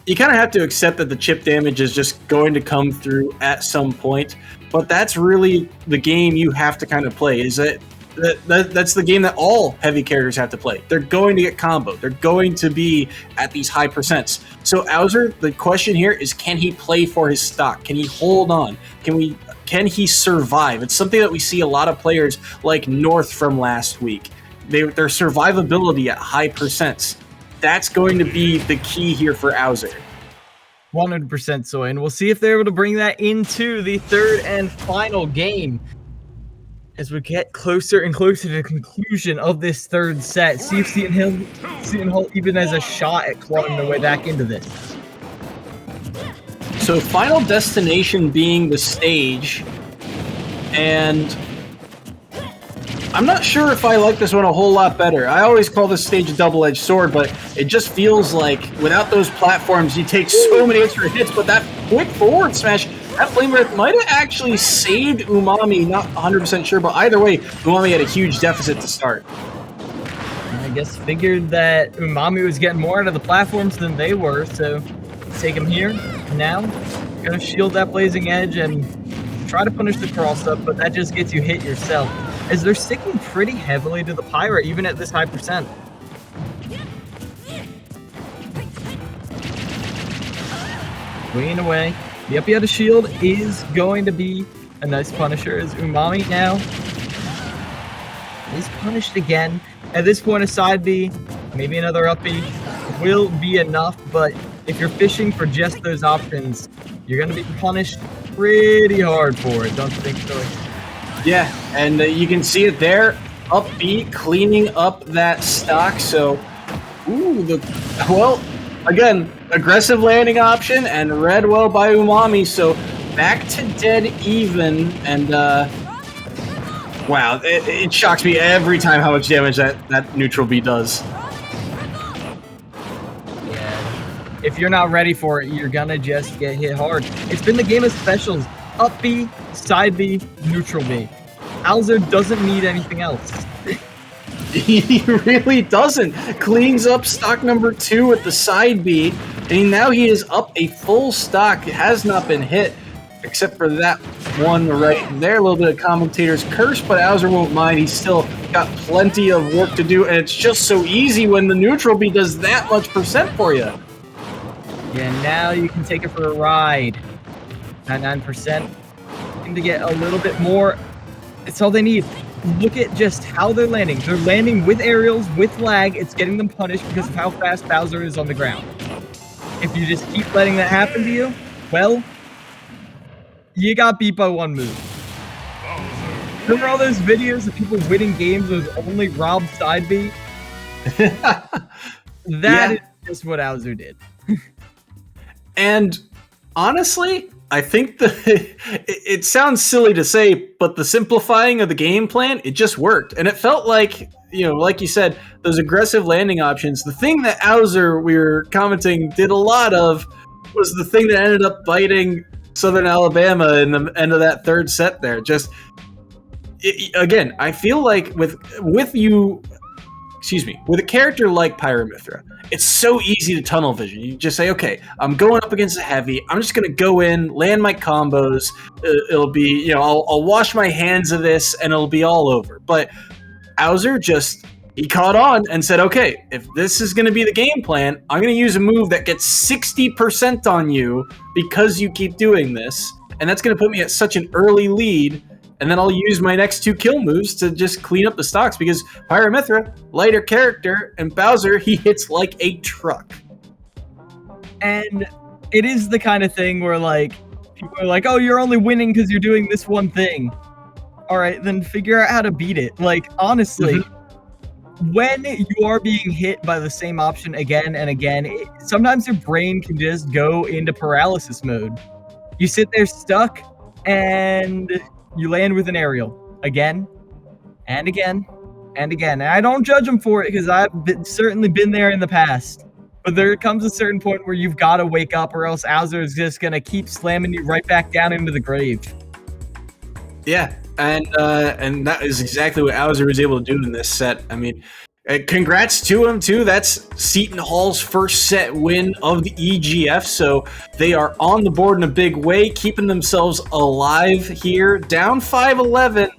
you kind of have to accept that the chip damage is just going to come through at some point. But that's really the game you have to kind of play. Is that's the game that all heavy characters have to play. They're going to get comboed. They're going to be at these high percents. So Bowser, the question here is, can he play for his stock? Can he hold on? Can he survive? It's something that we see a lot of players like North from last week. Their survivability at high percents. That's going to be the key here for Bowser. 100% Soy, and we'll see if they're able to bring that into the third and final game. as we get closer and closer to the conclusion of this third set, see if Seton Hall even has a shot at clawing their way back into this. So Final Destination being the stage, and I'm not sure if I like this one a whole lot better. I always call this stage a double-edged sword, but it just feels like without those platforms, you take so many extra hits, but that quick forward smash, that Flame Breath might have actually saved Umami, not 100% sure, but either way, Umami had a huge deficit to start. I guess figured that Umami was getting more out of the platforms than they were, so take him here. Now, gonna shield that Blazing Edge and try to punish the cross-up, but that just gets you hit yourself, as they're sticking pretty heavily to the Pyra, even at this high percent. Swinging away. The up air shield is going to be a nice punisher, as Umami now is punished again. At this point, a side B, maybe another up B will be enough, but if you're fishing for just those options, you're going to be punished pretty hard for it, don't you think so? Yeah, and you can see it there, up B, cleaning up that stock, so, well, again, aggressive landing option and read well by Umami, so back to dead even, and wow, it shocks me every time how much damage that neutral B does. Yeah, if you're not ready for it, you're gonna just get hit hard. It's been the game of specials, up B, side B, neutral B. Alzer doesn't need anything else. He really doesn't. Cleans up stock number 2 with the side B, and now he is up a full stock. It has not been hit, except for that one right there. A little bit of commentator's curse, but Alzer won't mind. He's still got plenty of work to do, and it's just so easy when the neutral B does that much percent for you. Yeah, now you can take it for a ride. 99%. Seem to get a little bit more. It's all they need. Look at just how they're landing. They're landing with aerials, with lag. It's getting them punished because of how fast Bowser is on the ground. If you just keep letting that happen to you, well, you got beat by one move. Remember all those videos of people winning games with only Rob side B? That is just what Alzer did. And honestly, I think it sounds silly to say, but the simplifying of the game plan, it just worked. And it felt like, like you said, those aggressive landing options, the thing that Alzer, we were commenting, did a lot of was the thing that ended up biting Southern Alabama in the end of that third set there. Just, again, I feel like with a character like Pyramithra, it's so easy to tunnel vision. You just say, okay, I'm going up against a heavy. I'm just going to go in, land my combos. It'll be, I'll wash my hands of this and it'll be all over. But Alzer he caught on and said, okay, if this is going to be the game plan, I'm going to use a move that gets 60% on you because you keep doing this. And that's going to put me at such an early lead. And then I'll use my next 2 kill moves to just clean up the stocks because Pyramithra, lighter character, and Bowser, he hits like a truck. And it is the kind of thing where, people are like, oh, you're only winning because you're doing this one thing. All right, then figure out how to beat it. Honestly, when you are being hit by the same option again and again, sometimes your brain can just go into paralysis mode. You sit there stuck, and you land with an aerial again and again and again. And I don't judge them for it because I've certainly been there in the past. But there comes a certain point where you've got to wake up or else Alzer is just going to keep slamming you right back down into the grave. Yeah, and that is exactly what Alzer was able to do in this set. I mean, congrats to him, too. That's Seton Hall's first set win of the EGF, so they are on the board in a big way, keeping themselves alive here. Down 5-11,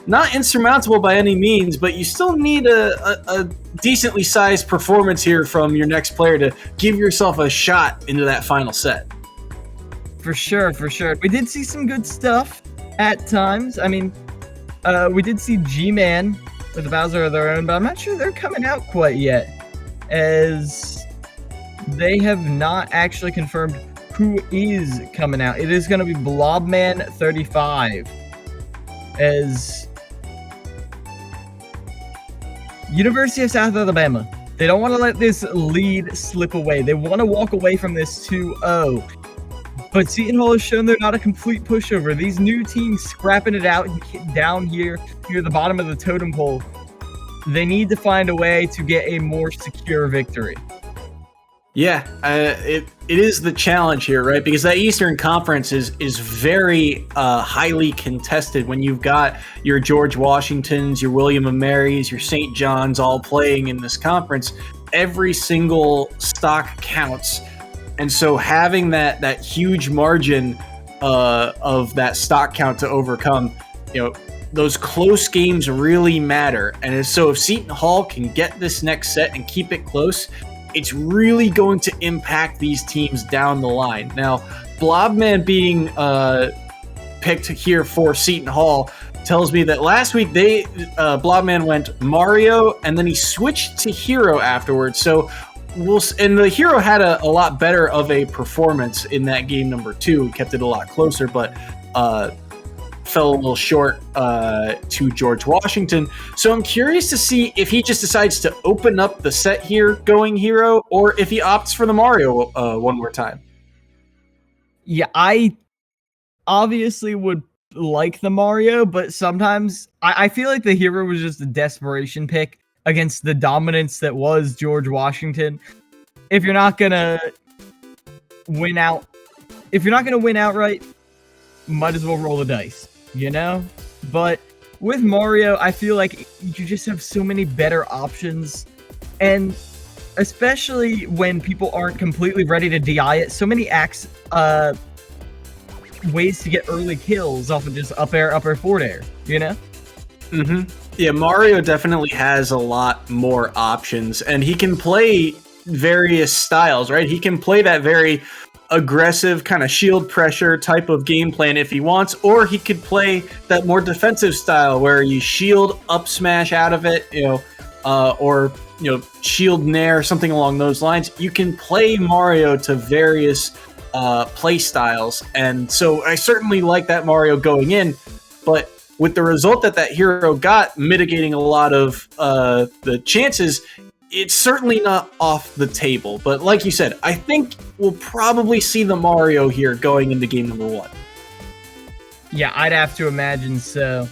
not insurmountable by any means, but you still need a decently sized performance here from your next player to give yourself a shot into that final set. For sure. We did see some good stuff at times. I mean, we did see G-Man with the Bowser of their own, but I'm not sure they're coming out quite yet, as they have not actually confirmed who is coming out. It is going to be Blobman 35, as University of South Alabama, they don't want to let this lead slip away. They want to walk away from this 2-0. But Seton Hall has shown they're not a complete pushover. These new teams scrapping it out down here near the bottom of the totem pole. They need to find a way to get a more secure victory. Yeah, it is the challenge here, right? Because that Eastern Conference is very highly contested when you've got your George Washingtons, your William and Marys, your St. John's all playing in this conference. Every single stock counts. And so having that huge margin of that stock count to overcome, those close games really matter. And so if Seton Hall can get this next set and keep it close, it's really going to impact these teams down the line. Now, Blobman being picked here for Seton Hall tells me that last week Blobman went Mario and then he switched to Hero afterwards. So and the Hero had a lot better of a performance in that game number 2. Kept it a lot closer, but fell a little short to George Washington. So I'm curious to see if he just decides to open up the set here going Hero, or if he opts for the Mario one more time. Yeah, I obviously would like the Mario, but sometimes I feel like the Hero was just a desperation pick against the dominance that was George Washington. If you're not gonna win outright, might as well roll the dice, But with Mario, I feel like you just have so many better options, and especially when people aren't completely ready to DI it, so many ways to get early kills off of just up air, forward air, Mm-hmm. Yeah, Mario definitely has a lot more options, and he can play various styles, right? He can play that very aggressive kind of shield pressure type of game plan if he wants, or he could play that more defensive style where you shield up smash out of it, or shield nair, something along those lines. You can play Mario to various play styles, and so I certainly like that Mario going in, but with the result that Hero got mitigating a lot of the chances, it's certainly not off the table. But like you said, I think we'll probably see the Mario here going into game number 1. Yeah, I'd have to imagine so.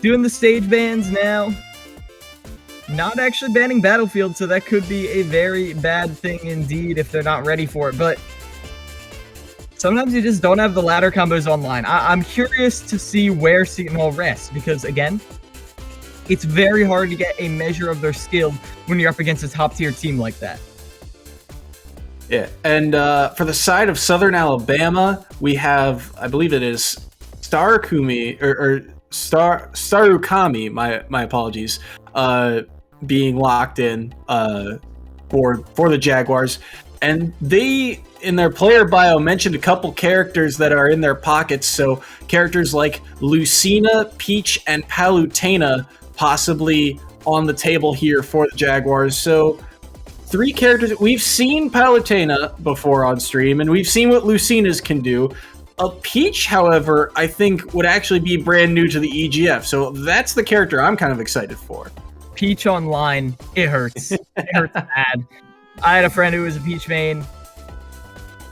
Doing the stage bans now. Not actually banning Battlefield, so that could be a very bad thing indeed if they're not ready for it. But sometimes you just don't have the ladder combos online. I'm curious to see where Seton Hall rests, because again, it's very hard to get a measure of their skill when you're up against a top-tier team like that. Yeah, and for the side of Southern Alabama, we have, I believe it is Starukami, my apologies, being locked in for the Jaguars. And they, in their player bio, mentioned a couple characters that are in their pockets. So characters like Lucina, Peach, and Palutena possibly on the table here for the Jaguars. So 3 characters. We've seen Palutena before on stream, and we've seen what Lucina's can do. A Peach, however, I think would actually be brand new to the EGF. So that's the character I'm kind of excited for. Peach online, it hurts. It hurts bad. I had a friend who was a Peach main.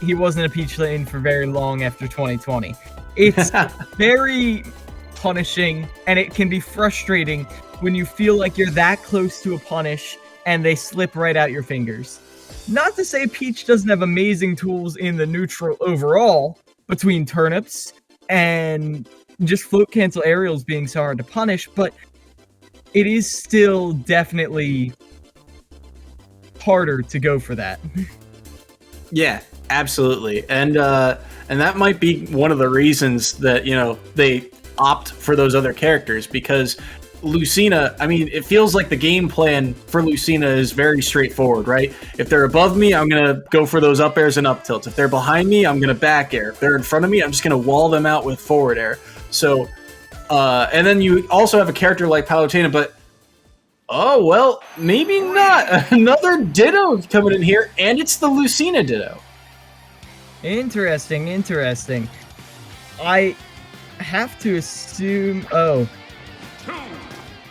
He wasn't a Peach lane for very long after 2020. It's very punishing, and it can be frustrating when you feel like you're that close to a punish and they slip right out your fingers. Not to say Peach doesn't have amazing tools in the neutral overall, between turnips and just float cancel aerials being so hard to punish, but it is still definitely harder to go for that. Yeah, absolutely. And that might be one of the reasons that, they opt for those other characters, because Lucina, I mean, it feels like the game plan for Lucina is very straightforward, right? If they're above me, I'm going to go for those up airs and up tilts. If they're behind me, I'm going to back air. If they're in front of me, I'm just going to wall them out with forward air. So, and then you also have a character like Palutena, but oh, well, maybe not. Another Ditto coming in here, and it's the Lucina Ditto. Interesting. I have to assume... Oh.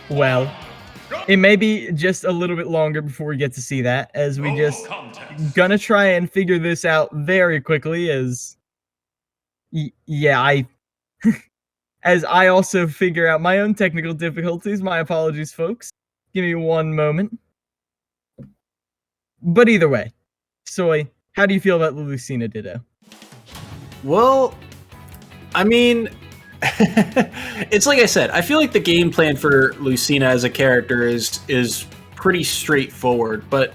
Well, it may be just a little bit longer before we get to see that, as we just gonna try and figure this out very quickly, as as I also figure out my own technical difficulties. My apologies, folks. Give me one moment. But either way, Soy, how do you feel about the Lucina Ditto? Well, I mean, it's like I said, I feel like the game plan for Lucina as a character is pretty straightforward, but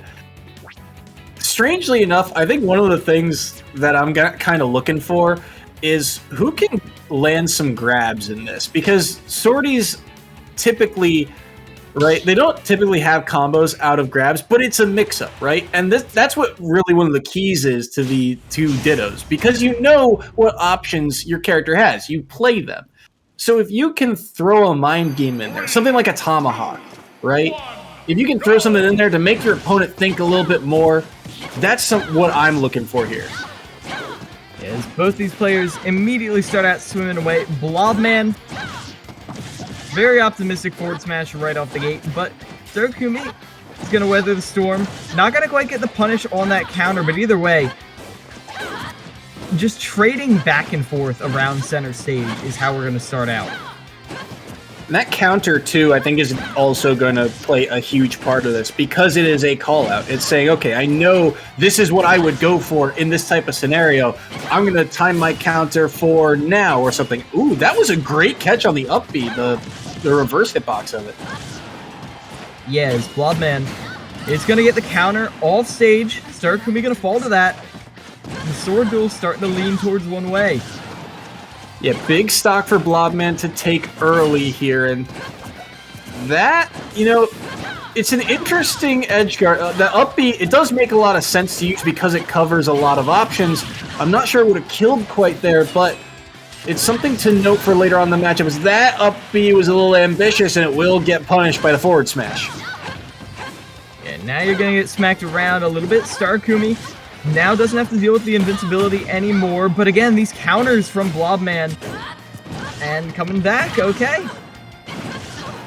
strangely enough, I think one of the things that I'm kind of looking for is who can land some grabs in this, because sorties typically, right, they don't typically have combos out of grabs, but it's a mix-up, right? And that's what really one of the keys is to the two Dittos, because you know what options your character has. You play them. So if you can throw a mind game in there, something like a Tomahawk, right? If you can throw something in there to make your opponent think a little bit more, that's what I'm looking for here. As both these players immediately start out swimming away, Blobman, very optimistic forward smash right off the gate, but Surkumi is going to weather the storm. Not going to quite get the punish on that counter, but either way, just trading back and forth around center stage is how we're going to start out. And that counter, too, I think is also going to play a huge part of this, because it is a call-out. It's saying, okay, I know this is what I would go for in this type of scenario. I'm going to time my counter for now or something. Ooh, that was a great catch on the up B, the reverse hitbox of it. Yeah, as Blobman is going to get the counter off stage. Surkumi going to fall to that. The sword duel starting to lean towards one way. Yeah, big stock for Blobman to take early here, and that, you know, it's an interesting edge guard. The up B, it does make a lot of sense to use because it covers a lot of options. I'm not sure it would have killed quite there, but it's something to note for later on in the matchup. Is that up B was a little ambitious, and it will get punished by the forward smash. Yeah, now you're going to get smacked around a little bit. Surkumi now doesn't have to deal with the invincibility anymore, but again, these counters from Blobman, and coming back, okay.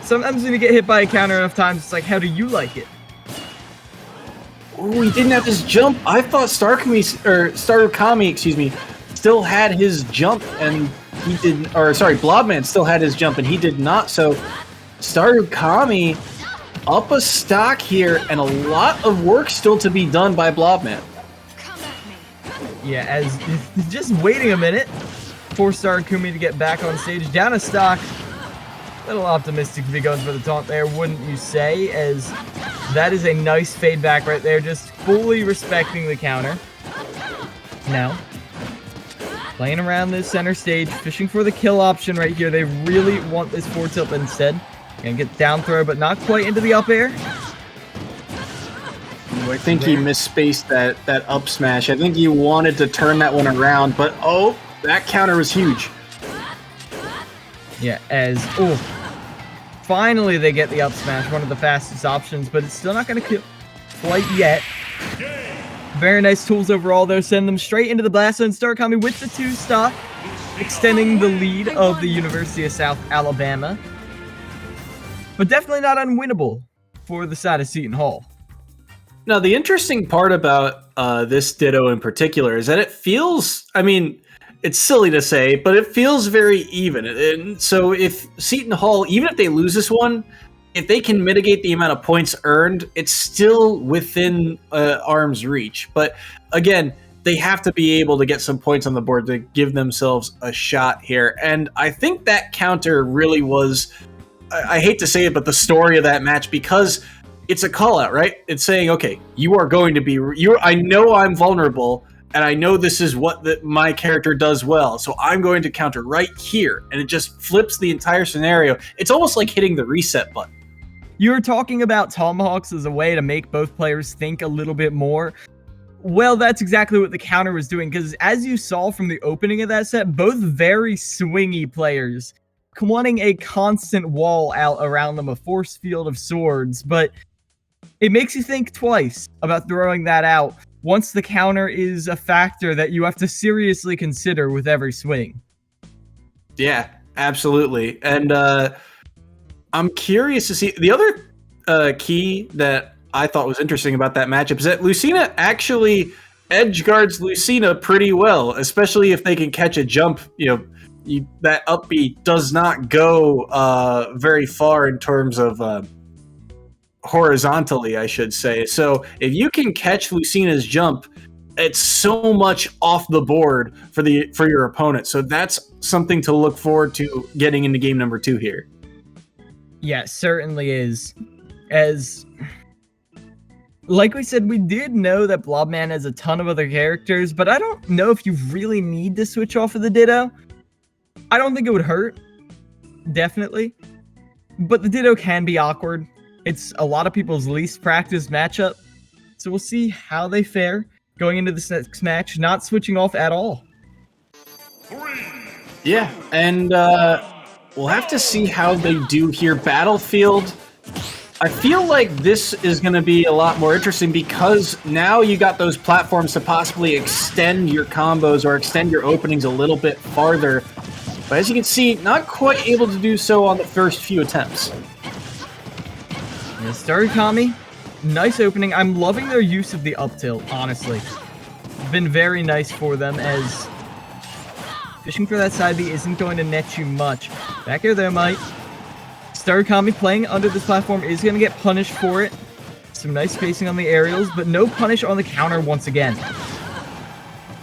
Sometimes when you get hit by a counter enough times, it's like, how do you like it? Oh, he didn't have his jump. I thought Starukami, excuse me, still had his jump, and he didn't, or sorry, Blobman still had his jump, and he did not, so Starukami up a stock here, and a lot of work still to be done by Blobman. Yeah, as just waiting a minute for Surkumi to get back on stage. Down a stock. A little optimistic to be going for the taunt there, wouldn't you say? As that is a nice fade back right there, just fully respecting the counter. Now, playing around this center stage, fishing for the kill option right here. They really want this forward tilt instead. Gonna get down throw, but not quite into the up air. I think he misspaced that up smash. I think he wanted to turn that one around, but oh, that counter was huge. Yeah, as, oh, finally they get the up smash, one of the fastest options, but it's still not going to kill quite yet. Very nice tools overall there, send them straight into the blast zone. Surkumi with the 2-stock, extending the lead of the University of South Alabama. But definitely not unwinnable for the side of Seton Hall. Now, the interesting part about this Ditto in particular is that it feels, I mean, it's silly to say, but it feels very even. And so if Seton Hall, even if they lose this one, if they can mitigate the amount of points earned, it's still within arm's reach. But again, they have to be able to get some points on the board to give themselves a shot here. And I think that counter really was, I hate to say it, but the story of that match, because it's a call out, right? It's saying, okay, you are going to be, I know I'm vulnerable, and I know this is what my character does well, so I'm going to counter right here. And it just flips the entire scenario. It's almost like hitting the reset button. You were talking about Tomahawks as a way to make both players think a little bit more. Well, that's exactly what the counter was doing, because as you saw from the opening of that set, both very swingy players, wanting a constant wall out around them, a force field of swords, but it makes you think twice about throwing that out once the counter is a factor that you have to seriously consider with every swing. Yeah, absolutely. And I'm curious to see the other key that I thought was interesting about that matchup is that Lucina actually edge guards Lucina pretty well, especially if they can catch a jump. That up B does not go very far in terms of horizontally, I should say. So if you can catch Lucina's jump, it's so much off the board for your opponent. So that's something to look forward to getting into game number 2 here. Yeah, it certainly is. As like we said, we did know that Blobman has a ton of other characters, but I don't know if you really need to switch off of the Ditto. I don't think it would hurt. Definitely. But the Ditto can be awkward. It's a lot of people's least practiced matchup. So we'll see how they fare going into this next match, not switching off at all. Yeah, and we'll have to see how they do here. Battlefield, I feel like this is going to be a lot more interesting because now you got those platforms to possibly extend your combos or extend your openings a little bit farther. But as you can see, not quite able to do so on the first few attempts. Yeah, Starukami, nice opening. I'm loving their use of the up tilt, honestly. Been very nice for them, as fishing for that side B isn't going to net you much. Back air there, Mike. Starukami playing under this platform is going to get punished for it. Some nice spacing on the aerials, but no punish on the counter once again.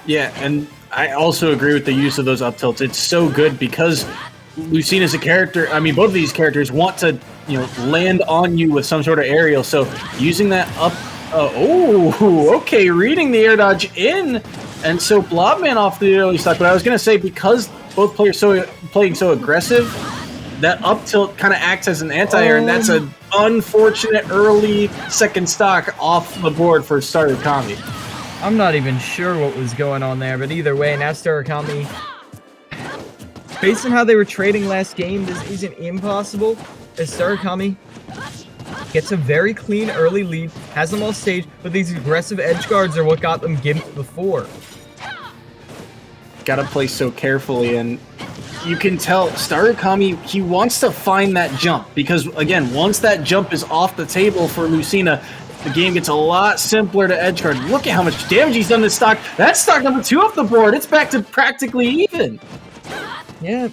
Yeah, and I also agree with the use of those up tilts. It's so good because Lucina's a character. I mean, both of these characters want to, land on you with some sort of aerial. So using that up. Okay, reading the air dodge in, and so Blobman off the early stock. But I was gonna say, because both players playing so aggressive, that up tilt kind of acts as an anti-air, and that's an unfortunate early second stock off the board for Starukami. I'm not even sure what was going on there, but either way, now Starukami, based on how they were trading last game, this isn't impossible, as Starukami gets a very clean early lead, has them off stage, but these aggressive edge guards are what got them gimped before. Gotta play so carefully, and you can tell Starukami, he wants to find that jump, because again, once that jump is off the table for Lucina, the game gets a lot simpler to edge guard. Look at how much damage he's done to stock. That's stock number 2 off the board. It's back to practically even. Yeah,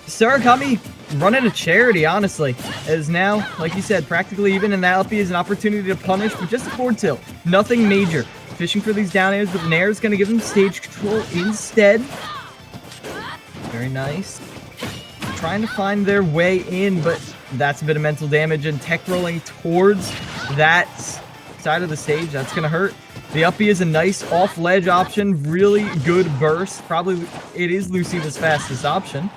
Starukami running a charity, honestly, as now, like you said, practically even, and that up B is an opportunity to punish with just a forward tilt. Nothing major. Fishing for these down airs, but Nair is going to give them stage control instead. Very nice. Trying to find their way in, but that's a bit of mental damage, and tech rolling towards that side of the stage. That's going to hurt. The up B is a nice off-ledge option. Really good burst. Probably it is Lucina's fastest option.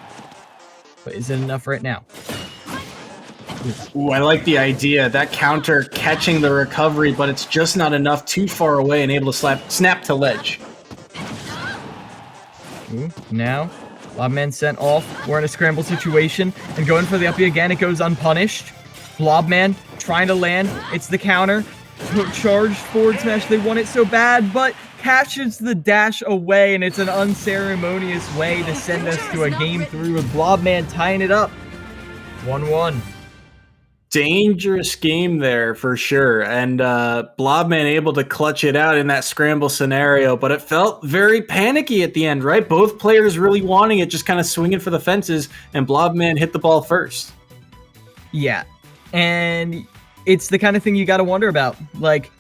But is it enough right now? Ooh, I like the idea. That counter catching the recovery, but it's just not enough, too far away and able to snap to ledge. Ooh, now, Blobman sent off. We're in a scramble situation. And going for the up B again, it goes unpunished. Blobman trying to land. It's the counter. Charged forward smash. They want it so bad, but catches the dash away, and it's an unceremonious way to send us to a game 3 with Blobman tying it up. 1-1. Dangerous game there for sure, and Blobman able to clutch it out in that scramble scenario, but it felt very panicky at the end, right? Both players really wanting it, just kind of swinging for the fences, and Blobman hit the ball first. Yeah, and it's the kind of thing you got to wonder about, like,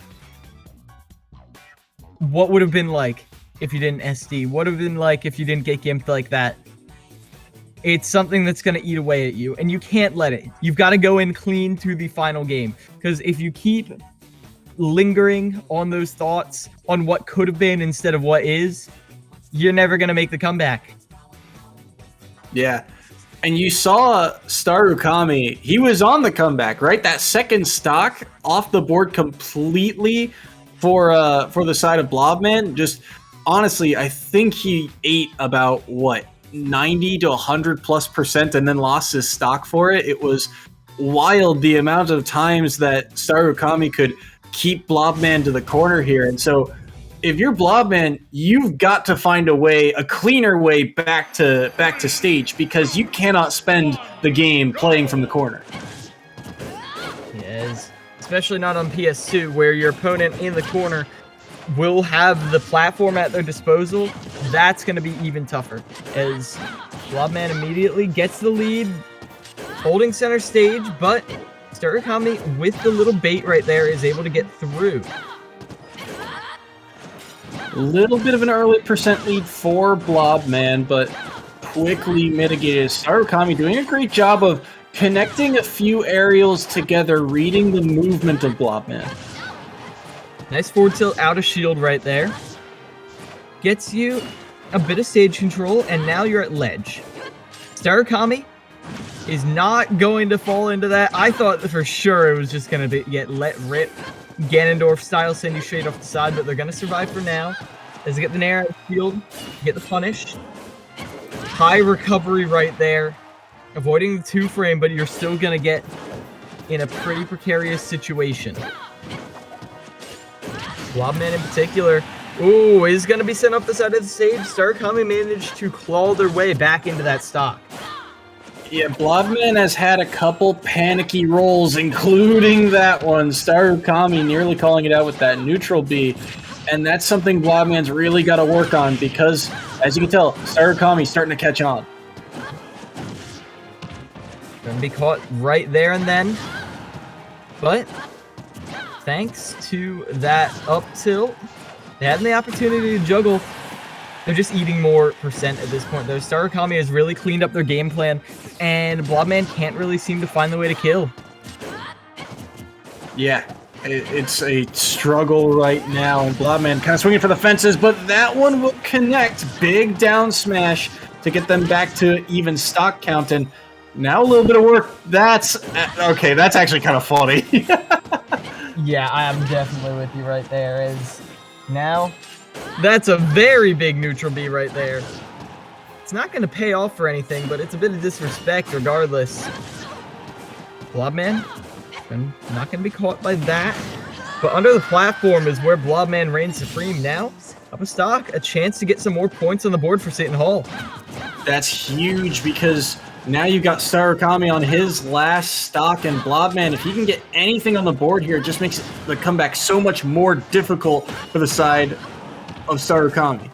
what would have been like if you didn't SD? What would have been like if you didn't get gimped like that? It's something that's going to eat away at you, and you can't let it. You've got to go in clean to the final game, because if you keep lingering on those thoughts, on what could have been instead of what is, you're never going to make the comeback. Yeah. And you saw Starukami, he was on the comeback, right? That second stock off the board completely for the side of Blobman. Just honestly, I think he ate about, 90 to 100+% and then lost his stock for it. It was wild the amount of times that Starukami could keep Blobman to the corner here. And so if you're Blobman, you've got to find a cleaner way back to stage, because you cannot spend the game playing from the corner. Yes. especially not on PS2, where your opponent in the corner will have the platform at their disposal. That's going to be even tougher, as Blobman immediately gets the lead, holding center stage, but Starukami, with the little bait right there, is able to get through. A little bit of an early percent lead for Blobman, but quickly mitigated. Starukami doing a great job of connecting a few aerials together, reading the movement of Blobman. Nice forward tilt out of shield right there. Gets you a bit of stage control, and now you're at ledge. Starukami is not going to fall into that. I thought for sure it was just going to get let rip. Ganondorf style, send you straight off the side, but they're going to survive for now. As they get the nair out of shield, get the punish. High recovery right there. Avoiding the 2-frame, but you're still going to get in a pretty precarious situation. Blobman in particular, ooh, is going to be sent up the side of the stage. Starukami managed to claw their way back into that stock. Yeah, Blobman has had a couple panicky rolls, including that one. Starukami nearly calling it out with that neutral B. And that's something Blobman's really got to work on because, as you can tell, Starukami's starting to catch on. Gonna be caught right there and then. But thanks to that up tilt, they had the opportunity to juggle. They're just eating more percent at this point, though. Starukami has really cleaned up their game plan, and Blobman can't really seem to find the way to kill. Yeah, it's a struggle right now, and Blobman kind of swinging for the fences, but that one will connect. Big down smash to get them back to even stock count, and now a little bit of work. That's okay. That's actually kind of funny. Yeah, I am definitely with you right there. Is now that's a very big neutral B right there. It's not going to pay off for anything, but it's a bit of disrespect regardless. Blobman, not going to be caught by that. But under the platform is where Blobman reigns supreme now. Up a stock, a chance to get some more points on the board for Seton Hall. That's huge because now you've got Starukami on his last stock, and Blobman, if he can get anything on the board here, it just makes the comeback so much more difficult for the side of Starukami.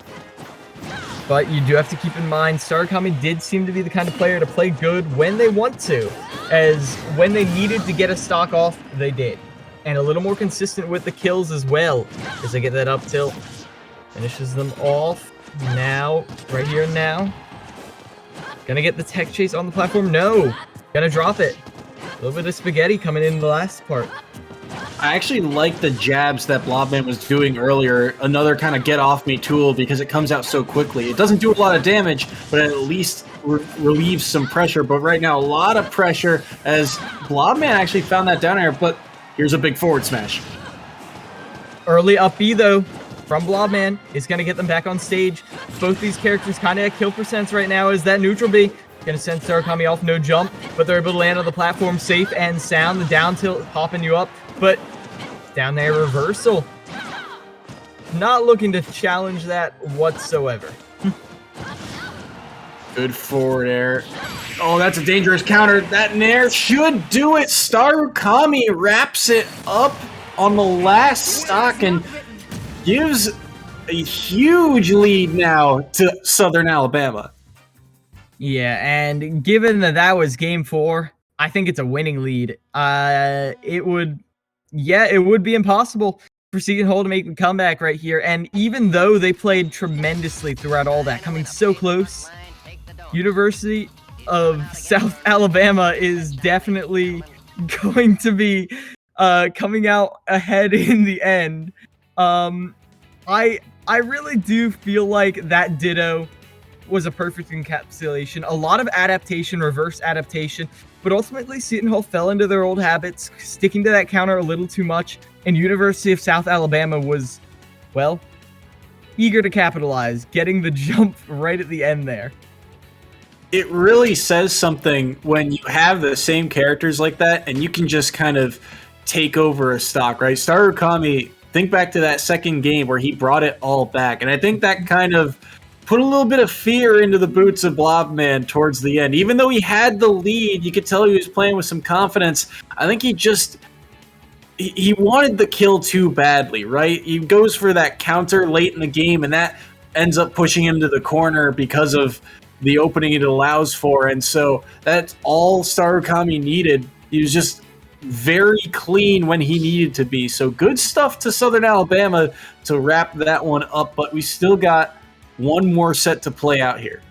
But you do have to keep in mind, Starukami did seem to be the kind of player to play good when they want to, as when they needed to get a stock off, they did. And a little more consistent with the kills as well, as they get that up tilt. Finishes them off now, right here and now. Gonna get the tech chase on the platform? No! Gonna drop it. A little bit of spaghetti coming in the last part. I actually like the jabs that Blobman was doing earlier. Another kind of get-off-me tool because it comes out so quickly. It doesn't do a lot of damage, but it at least relieves some pressure. But right now, a lot of pressure as Blobman actually found that down air, but here's a big forward smash. Early up B, though, from Blobman is going to get them back on stage. Both these characters kind of at kill percents right now as that neutral B. Going to send Starukami off, no jump, but they're able to land on the platform safe and sound. The down tilt popping you up, but down there reversal. Not looking to challenge that whatsoever. Good forward air. Oh, that's a dangerous counter. That nair should do it. Starukami wraps it up on the last stock and gives a huge lead now to Southern Alabama. Yeah, and given that that was game 4, I think it's a winning lead. It would be impossible for Seton Hall to make the comeback right here. And even though they played tremendously throughout all that, coming so close, University of South Alabama is definitely going to be coming out ahead in the end. I really do feel like that ditto was a perfect encapsulation. A lot of adaptation, reverse adaptation, but ultimately Seton Hall fell into their old habits, sticking to that counter a little too much, and University of South Alabama was, well, eager to capitalize, getting the jump right at the end there. It really says something when you have the same characters like that and you can just kind of take over a stock, right? Starukami, think back to that second game where he brought it all back, and I think that kind of put a little bit of fear into the boots of Blobman towards the end. Even though he had the lead, you could tell he was playing with some confidence. I think he he wanted the kill too badly, right? He goes for that counter late in the game, and that ends up pushing him to the corner because of the opening it allows for. And so that's all Starukami needed. He was just very clean when he needed to be. So good stuff to Southern Alabama to wrap that one up, but we still got one more set to play out here.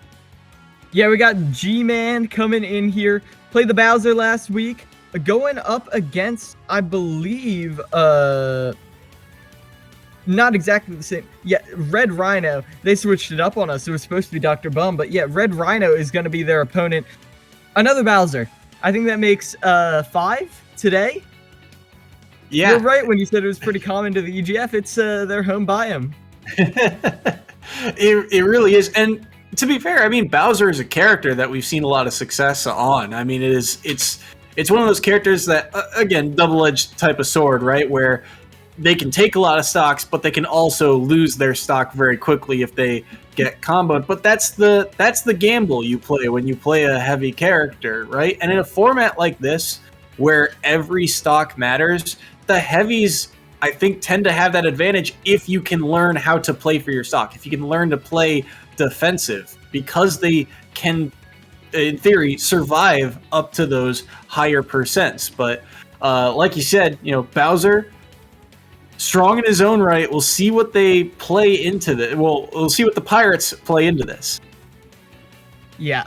Yeah, we got G-Man coming in here. Played the Bowser last week. Going up against, I believe, not exactly the same. Yeah, Red Rhino. They switched it up on us. It was supposed to be Dr. Bum, but yeah, Red Rhino is going to be their opponent. Another Bowser. I think that makes 5 today. Yeah. You're right when you said it was pretty common to the EGF. It's their home biome. It really is. And to be fair, I mean, Bowser is a character that we've seen a lot of success on. I mean, it's one of those characters that, again, double-edged type of sword, right? Where they can take a lot of stocks, but they can also lose their stock very quickly if they get comboed. But that's the gamble you play when you play a heavy character, right? And in a format like this, where every stock matters, the heavies, I think, tend to have that advantage if you can learn how to play for your stock. If you can learn to play defensive, because they can, in theory, survive up to those higher percents. But like you said, Bowser, strong in his own right. We'll see what they play into this. We'll see what the Pirates play into this. Yeah.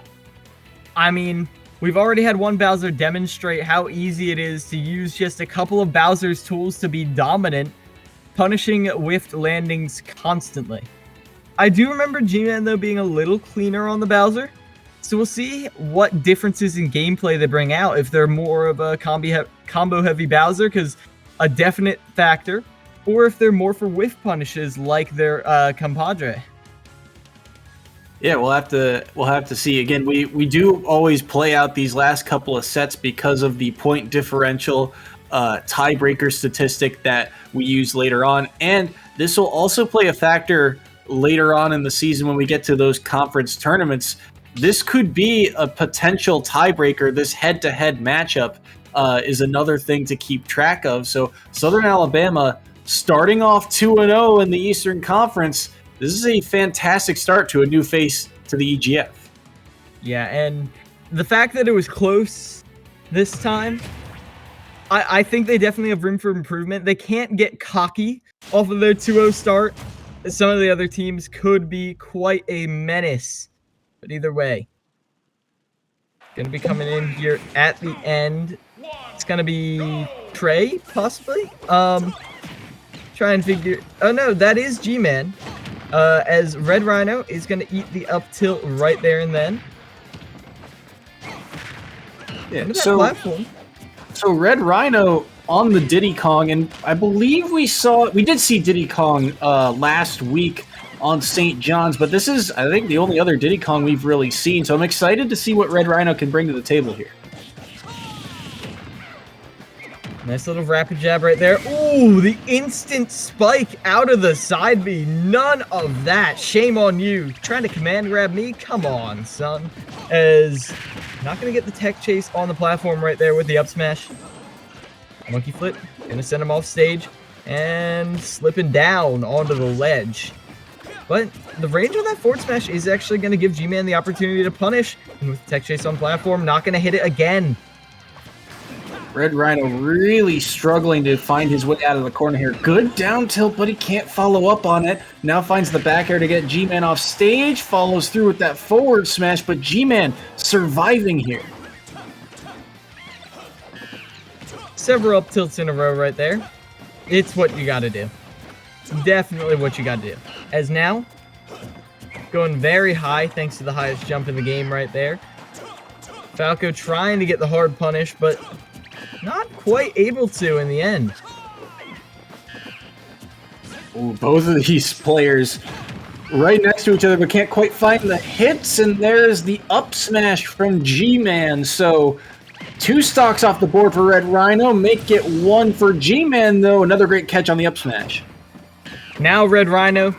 I mean, we've already had one Bowser demonstrate how easy it is to use just a couple of Bowser's tools to be dominant, punishing whiffed landings constantly. I do remember G-Man, though, being a little cleaner on the Bowser. So we'll see what differences in gameplay they bring out, if they're more of a combo-heavy Bowser, because a definite factor, or if they're more for whiff punishes like their compadre. Yeah, we'll have to see. Again, we do always play out these last couple of sets because of the point differential tiebreaker statistic that we use later on, and this will also play a factor later on in the season when we get to those conference tournaments. This could be a potential tiebreaker. This head-to-head matchup is another thing to keep track of. So Southern Alabama starting off 2-0 in the Eastern Conference. This is a fantastic start to a new face to the EGF. Yeah, and the fact that it was close this time, I think they definitely have room for improvement. They can't get cocky off of their 2-0 start. Some of the other teams could be quite a menace. But either way, going to be coming in here at the end. It's going to be Trey, possibly? Try and figure... Oh, no, that is G-Man. As Red Rhino is going to eat the up tilt right there and then. Yeah, so Red Rhino on the Diddy Kong, and I believe we did see Diddy Kong last week on St. John's, but this is, I think, the only other Diddy Kong we've really seen, so I'm excited to see what Red Rhino can bring to the table here. Nice little rapid jab right there. Ooh, the instant spike out of the side B. None of that. Shame on you. Trying to command grab me? Come on, son. As not going to get the tech chase on the platform right there with the up smash. Monkey flip. Going to send him off stage. And slipping down onto the ledge. But the range on that forward smash is actually going to give G-Man the opportunity to punish. And with the tech chase on platform, not going to hit it again. Red Rhino really struggling to find his way out of the corner here. Good down tilt, but he can't follow up on it. Now finds the back air to get G-Man off stage. Follows through with that forward smash, but G-Man surviving here. Several up tilts in a row right there. It's what you got to do. Definitely what you got to do. As now, going very high thanks to the highest jump in the game right there. Falco trying to get the hard punish, but not quite able to in the end. Ooh, both of these players right next to each other, but can't quite find the hits, and there's the up smash from G-Man. So 2 stocks off the board for Red Rhino, make it 1 for G-Man, though. Another great catch on the up smash. Now Red Rhino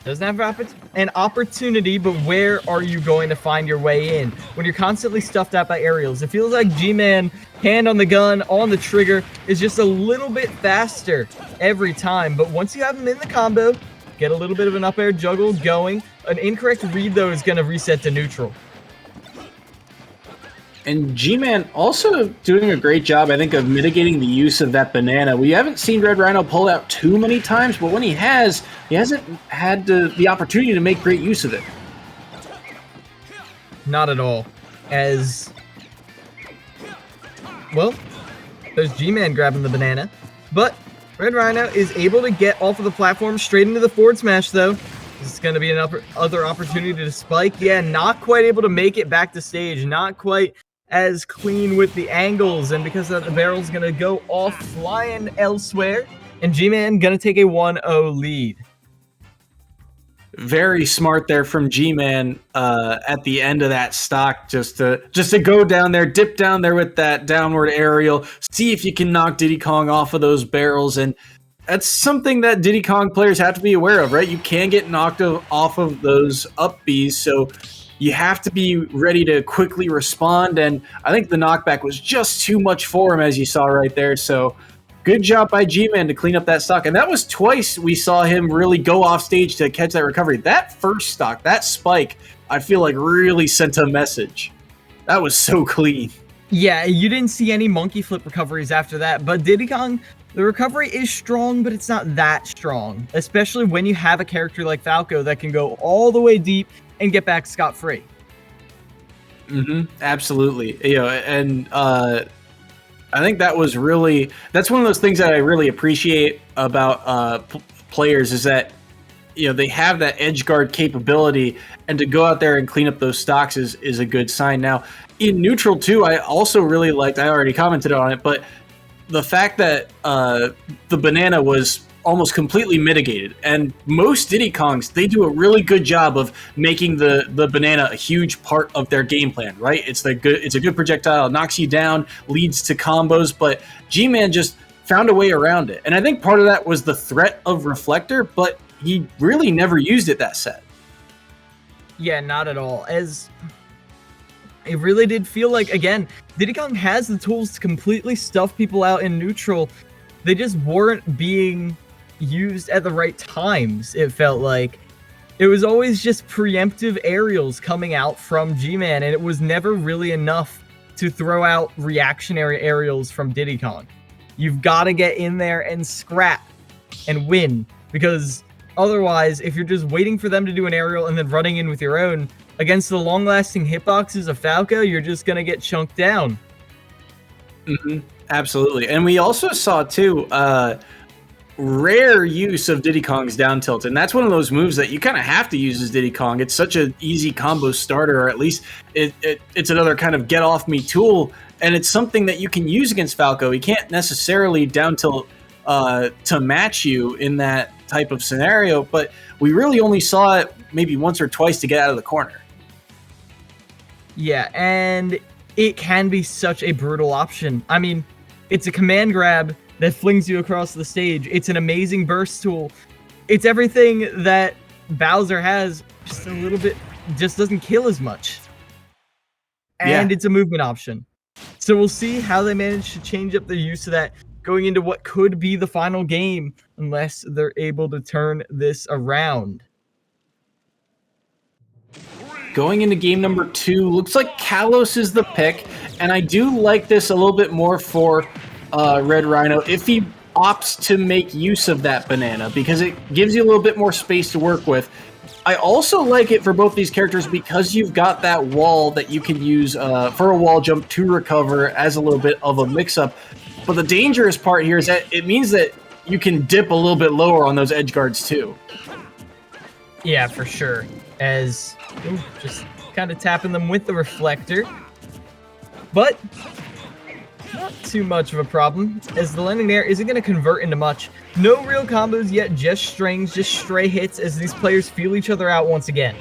doesn't have rapid an opportunity, but where are you going to find your way in? When you're constantly stuffed out by aerials, it feels like G-Man, hand on the gun, on the trigger, is just a little bit faster every time. But once you have him in the combo, get a little bit of an up air juggle going. An incorrect read, though, is going to reset to neutral. And G-Man also doing a great job, I think, of mitigating the use of that banana. We haven't seen Red Rhino pull out too many times, but when he has, he hasn't had the opportunity to make great use of it. Not at all. As, well, there's G-Man grabbing the banana, but Red Rhino is able to get off of the platform straight into the forward smash, though. This is going to be another opportunity to spike. Yeah, not quite able to make it back to stage. Not quite as clean with the angles, and because of that, the barrel's going to go off flying elsewhere, and G-Man going to take a 1-0 lead. Very smart there from G-Man at the end of that stock, just to go down there, dip down there with that downward aerial, see if you can knock Diddy Kong off of those barrels. And that's something that Diddy Kong players have to be aware of, right? You can get knocked off of those up Bs, so you have to be ready to quickly respond. And I think the knockback was just too much for him, as you saw right there. So good job by G-Man to clean up that stock. And that was twice we saw him really go off stage to catch that recovery. That first stock, that spike, I feel like really sent a message. That was so clean. Yeah, you didn't see any monkey flip recoveries after that, but Diddy Kong, the recovery is strong, but it's not that strong, especially when you have a character like Falco that can go all the way deep and get back scot-free. Absolutely. And I think that's one of those things that I really appreciate about players, is that they have that edge guard capability, and to go out there and clean up those stocks is a good sign. Now, in neutral too, I also really liked, I already commented on it, but the fact that the banana was almost completely mitigated, and most Diddy Kongs, they do a really good job of making the banana a huge part of their game plan, right? It's a good projectile, knocks you down, leads to combos, but G-Man just found a way around it. And I think part of that was the threat of Reflector, but he really never used it that set. Yeah, not at all. As it really did feel like, again, Diddy Kong has the tools to completely stuff people out in neutral. They just weren't being used at the right times, it felt like. It was always just preemptive aerials coming out from G-Man, and it was never really enough to throw out reactionary aerials from Diddy Kong. You've got to get in there and scrap and win, because otherwise, if you're just waiting for them to do an aerial and then running in with your own, against the long-lasting hitboxes of Falco, you're just going to get chunked down. Absolutely. And we also saw, too, rare use of Diddy Kong's down tilt, and that's one of those moves that you kind of have to use as Diddy Kong. It's such an easy combo starter, or at least it's another kind of get off me tool, and it's something that you can use against Falco. He can't necessarily down tilt to match you in that type of scenario, but we really only saw it maybe once or twice to get out of the corner. Yeah, and it can be such a brutal option. I mean, it's a command grab that flings you across the stage. It's an amazing burst tool. It's everything that Bowser has, just a little bit, just doesn't kill as much. And It's a movement option. So we'll see how they manage to change up their use of that going into what could be the final game, unless they're able to turn this around. Going into game number 2, looks like Kalos is the pick, and I do like this a little bit more for Red Rhino if he opts to make use of that banana, because it gives you a little bit more space to work with. I also like it for both these characters because you've got that wall that you can use for a wall jump to recover as a little bit of a mix-up. But the dangerous part here is that it means that you can dip a little bit lower on those edge guards too. Yeah, for sure. As just kind of tapping them with the reflector. But not too much of a problem, as the landing there isn't going to convert into much. No real combos yet, just strings, just stray hits as these players feel each other out once again.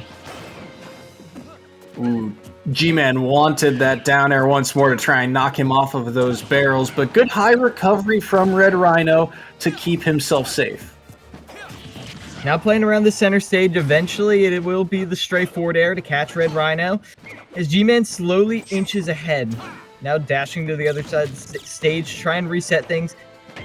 Ooh, G-Man wanted that down air once more to try and knock him off of those barrels, but good high recovery from Red Rhino to keep himself safe. Now playing around the center stage, eventually it will be the stray forward air to catch Red Rhino, as G-Man slowly inches ahead. Now dashing to the other side of the stage, try and reset things.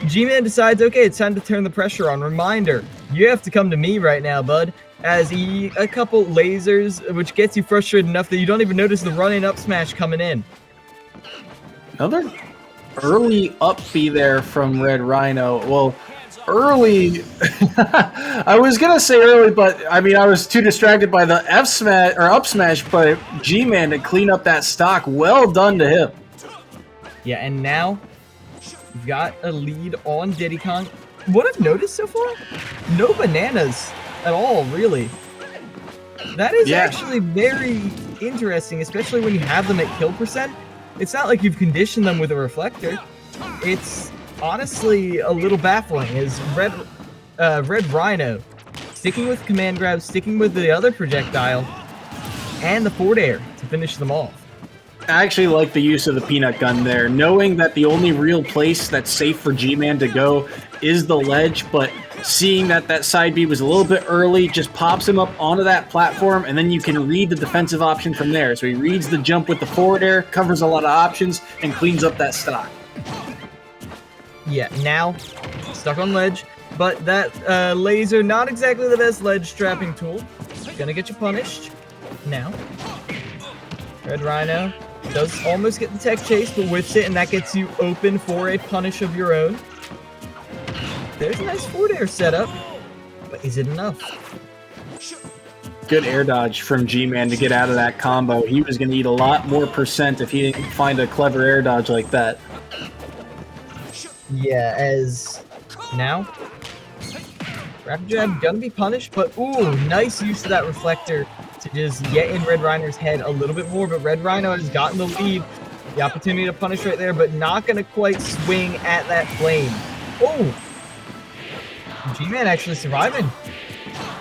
G-Man decides, okay, it's time to turn the pressure on. Reminder, you have to come to me right now, bud. As a couple lasers, which gets you frustrated enough that you don't even notice the running up smash coming in. Another early up B there from Red Rhino. Well, early, I was going to say early, but I mean, I was too distracted by the F smash or up smash by G-Man to clean up that stock. Well done to him. Yeah, and now you've got a lead on Diddy Kong. What I've noticed so far, no bananas at all, really. That is actually very interesting, especially when you have them at kill percent. It's not like you've conditioned them with a reflector. It's honestly a little baffling. Is Red Rhino sticking with command grab, sticking with the other projectile, and the forward air to finish them off. I actually like the use of the peanut gun there, knowing that the only real place that's safe for G-Man to go is the ledge, but seeing that that side B was a little bit early, just pops him up onto that platform, and then you can read the defensive option from there. So he reads the jump with the forward air, covers a lot of options, and cleans up that stock. Yeah, now stuck on ledge, but that laser, not exactly the best ledge trapping tool. Gonna get you punished. Now, Red Rhino does almost get the tech chase, but whiffs it, and that gets you open for a punish of your own. There's a nice forward air setup, but is it enough? Good air dodge from G-Man to get out of that combo. He was going to eat a lot more percent if he didn't find a clever air dodge like that. Yeah, as now, Rapid Jab gonna be punished, but ooh, nice use of that reflector to just get in Red Rhino's head a little bit more, but Red Rhino has gotten the lead. The opportunity to punish right there, but not gonna quite swing at that flame. Oh! G-Man actually surviving.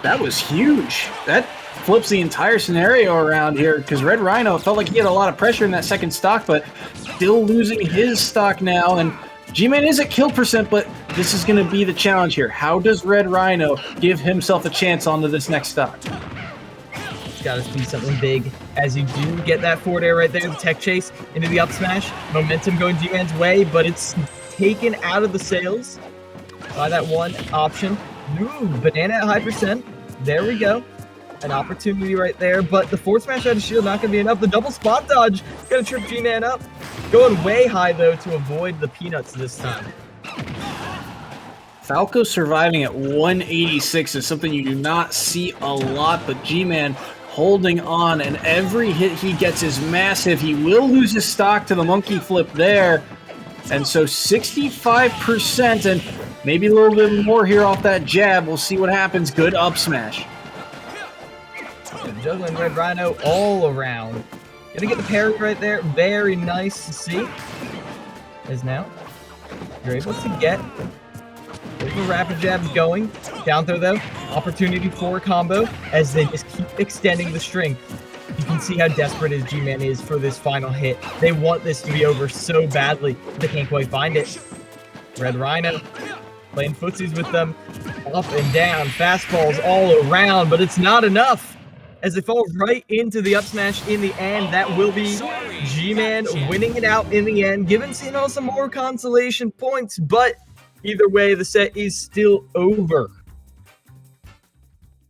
That was huge. That flips the entire scenario around here because Red Rhino felt like he had a lot of pressure in that second stock, but still losing his stock now. And G-Man is at kill percent, but this is going to be the challenge here. How does Red Rhino give himself a chance onto this next stock? It's got to be something big as you do get that forward air right there, the tech chase into the up smash. Momentum going G-Man's way, but it's taken out of the sails by that one option. Ooh, banana at high percent. There we go. An opportunity right there, but the forward smash out of shield not going to be enough. The double spot dodge going to trip G-Man up. Going way high, though, to avoid the peanuts this time. Falco surviving at 186 is something you do not see a lot, but G-Man holding on, and every hit he gets is massive. He will lose his stock to the monkey flip there, and so 65%, and maybe a little bit more here off that jab. We'll see what happens. Good up smash. And juggling Red Rhino all around. Gonna get the parry right there. Very nice to see. As now, you're able to get the rapid jabs going. Down throw though. Opportunity for a combo as they just keep extending the string. You can see how desperate his G-Man is for this final hit. They want this to be over so badly. They can't quite find it. Red Rhino playing footsies with them. Up and down. Fastballs all around, but it's not enough. As they fall right into the up smash in the end, that will be G-Man winning it out in the end, giving Seton some more consolation points, but either way, the set is still over.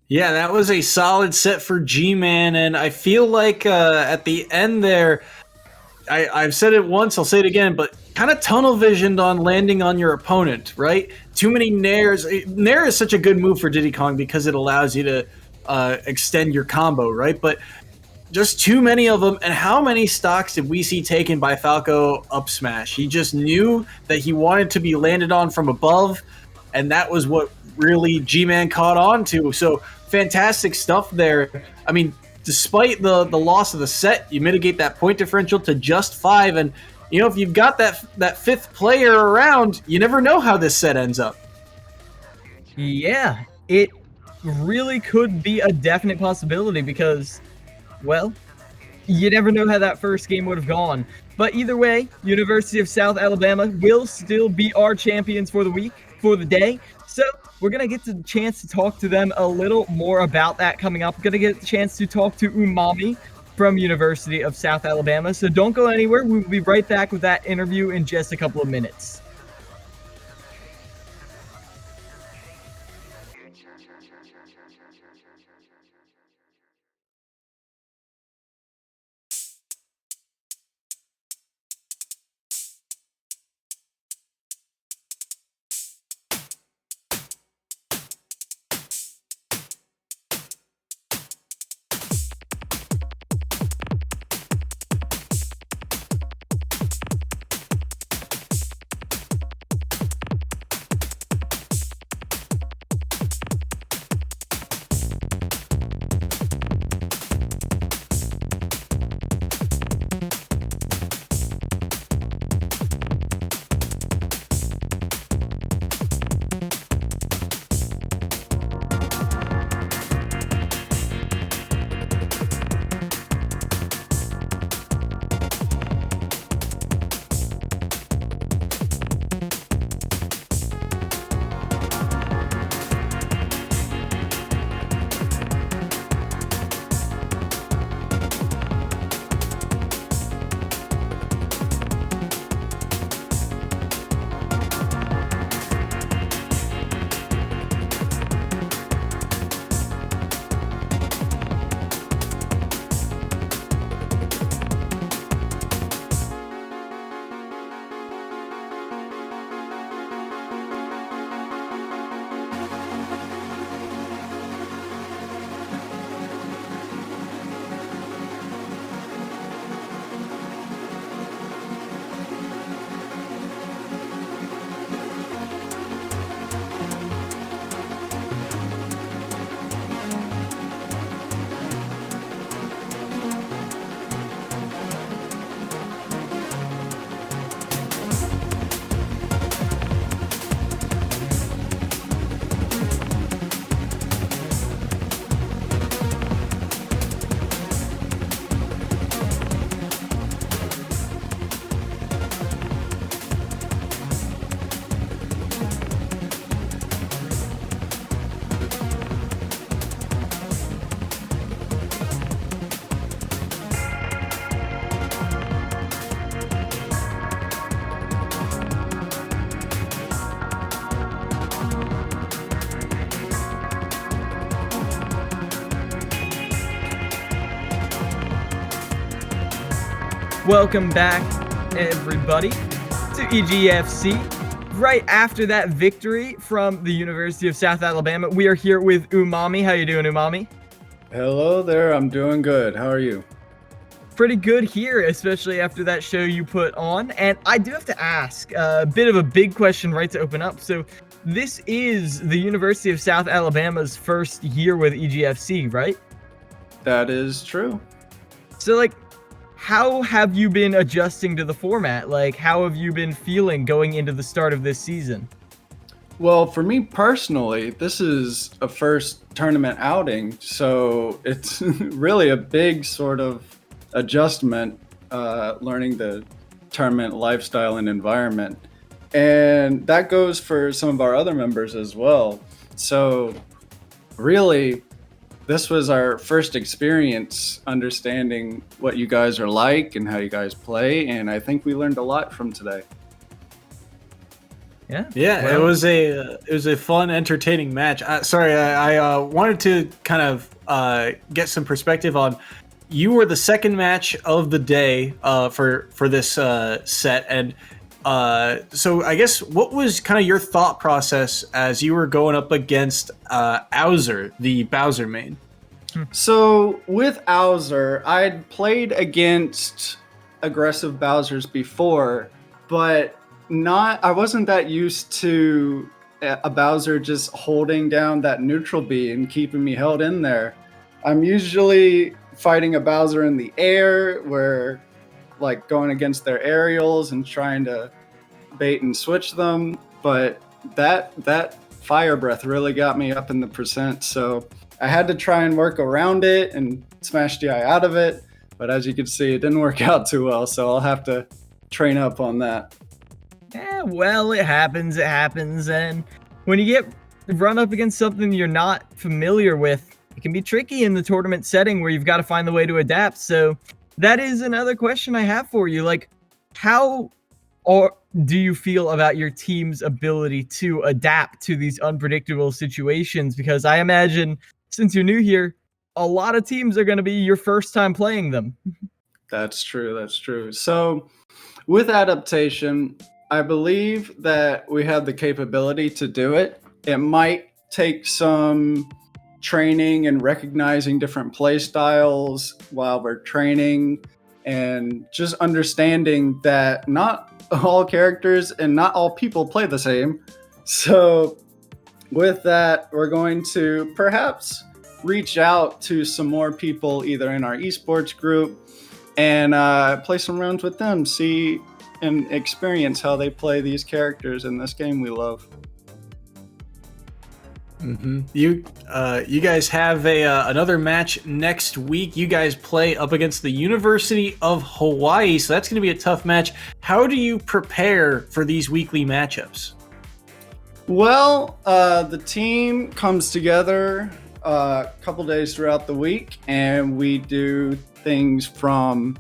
Yeah, that was a solid set for G-Man, and I feel like at the end there, I've said it once, I'll say it again, but kind of tunnel visioned on landing on your opponent, right? Too many nairs. Nair is such a good move for Diddy Kong because it allows you to extend your combo, right? But just too many of them. And how many stocks did we see taken by Falco up smash? He just knew that he wanted to be landed on from above, and that was what really G-Man caught on to. So fantastic stuff there. I mean, despite the loss of the set, you mitigate that point differential to just 5, and you know, if you've got that fifth player around, you never know how this set ends up. Yeah, it really could be a definite possibility because, well, you never know how that first game would have gone. But either way, University of South Alabama will still be our champions for the week, for the day. So we're going to get the chance to talk to them a little more about that coming up. We're going to get the chance to talk to Umami from University of South Alabama. So don't go anywhere. We'll be right back with that interview in just a couple of minutes. Welcome back, everybody, to EGFC. Right after that victory from the University of South Alabama, we are here with Umami. How you doing, Umami? Hello there, I'm doing good. How are you? Pretty good here, especially after that show you put on. And I do have to ask a bit of a big question right to open up. So this is the University of South Alabama's first year with EGFC, right? That is true. So, like, how have you been adjusting to the format? Like, how have you been feeling going into the start of this season? Well, for me personally, this is a first tournament outing, so it's really a big sort of adjustment, learning the tournament lifestyle and environment. And that goes for some of our other members as well. So really, this was our first experience understanding what you guys are like and how you guys play, and I think we learned a lot from today. Yeah, It was a fun, entertaining match. I wanted to kind of get some perspective on. You were the second match of the day for this set, and so I guess what was kind of your thought process as you were going up against Auser, the Bowser main? So with Auser, I'd played against aggressive Bowsers before, but I wasn't that used to a Bowser just holding down that neutral B and keeping me held in there. I'm usually fighting a Bowser in the air, where like going against their aerials and trying to bait and switch them, but that fire breath really got me up in the percent, so I had to try and work around it and smash DI out of it, but as you can see, it didn't work out too well, so I'll have to train up on that. Yeah, well, it happens, and when you get run up against something you're not familiar with, it can be tricky in the tournament setting where you've got to find the way to adapt. So that is another question I have for you. Like, how do you feel about your team's ability to adapt to these unpredictable situations? Because I imagine since you're new here, a lot of teams are going to be your first time playing them. That's true. That's true. So with adaptation, I believe that we have the capability to do it. It might take some training and recognizing different play styles while we're training, and just understanding that not all characters and not all people play the same. So with that, we're going to perhaps reach out to some more people either in our esports group and play some rounds with them, see and experience how they play these characters in this game we love. Mm-hmm. You guys have another match next week. You guys play up against the University of Hawaii, so that's going to be a tough match. How do you prepare for these weekly matchups? Well, the team comes together a couple days throughout the week, and we do things from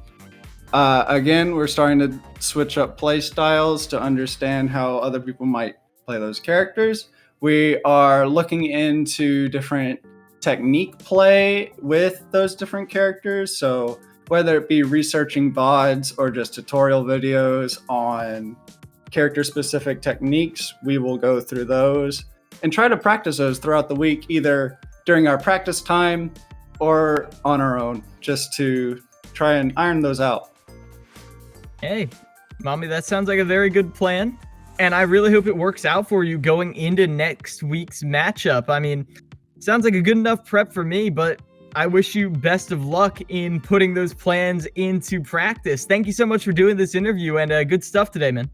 again, we're starting to switch up play styles to understand how other people might play those characters. We are looking into different technique play with those different characters. So whether it be researching VODs or just tutorial videos on character specific techniques, we will go through those and try to practice those throughout the week, either during our practice time or on our own, just to try and iron those out. Hey, Mommy, that sounds like a very good plan. And I really hope it works out for you going into next week's matchup. I mean, sounds like a good enough prep for me, but I wish you best of luck in putting those plans into practice. Thank you so much for doing this interview, and good stuff today, man.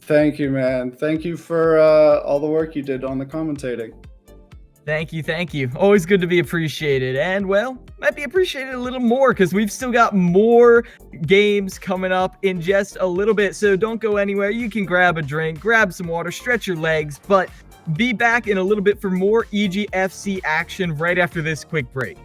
Thank you, man. Thank you for all the work you did on the commentating. Thank you, thank you. Always good to be appreciated. And, well, might be appreciated a little more because we've still got more games coming up in just a little bit. So don't go anywhere. You can grab a drink, grab some water, stretch your legs, but be back in a little bit for more EGFC action right after this quick break.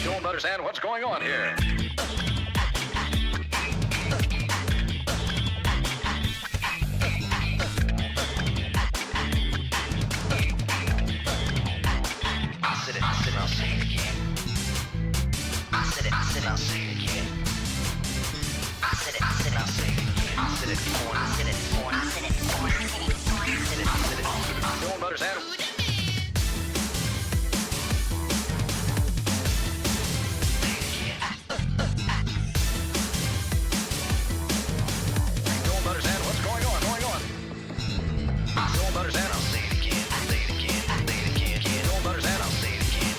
Don't understand what's going on here. Don't understand. Don't understand what's going on. Don't understand. I'll say it again. Don't understand. I'll say it again.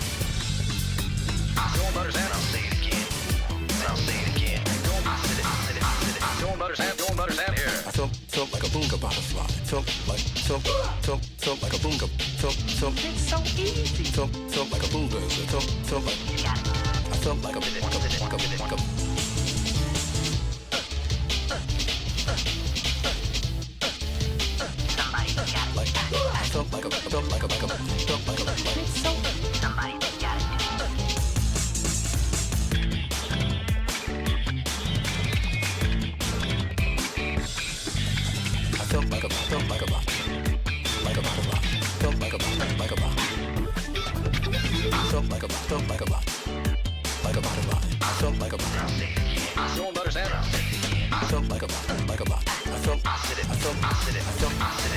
Don't understand. I'll say it again. Don't understand. Don't understand here. I felt like a boonga butterfly. Felt like a boonga. It's so easy. Felt like a boonga. Felt like I felt like a Somebody got it. like I felt like a It's so somebody got it. I felt like a butterfly. Felt like a butterfly. Felt like a butterfly. I felt like a butterfly. Don't understand. I felt like a butterfly. I felt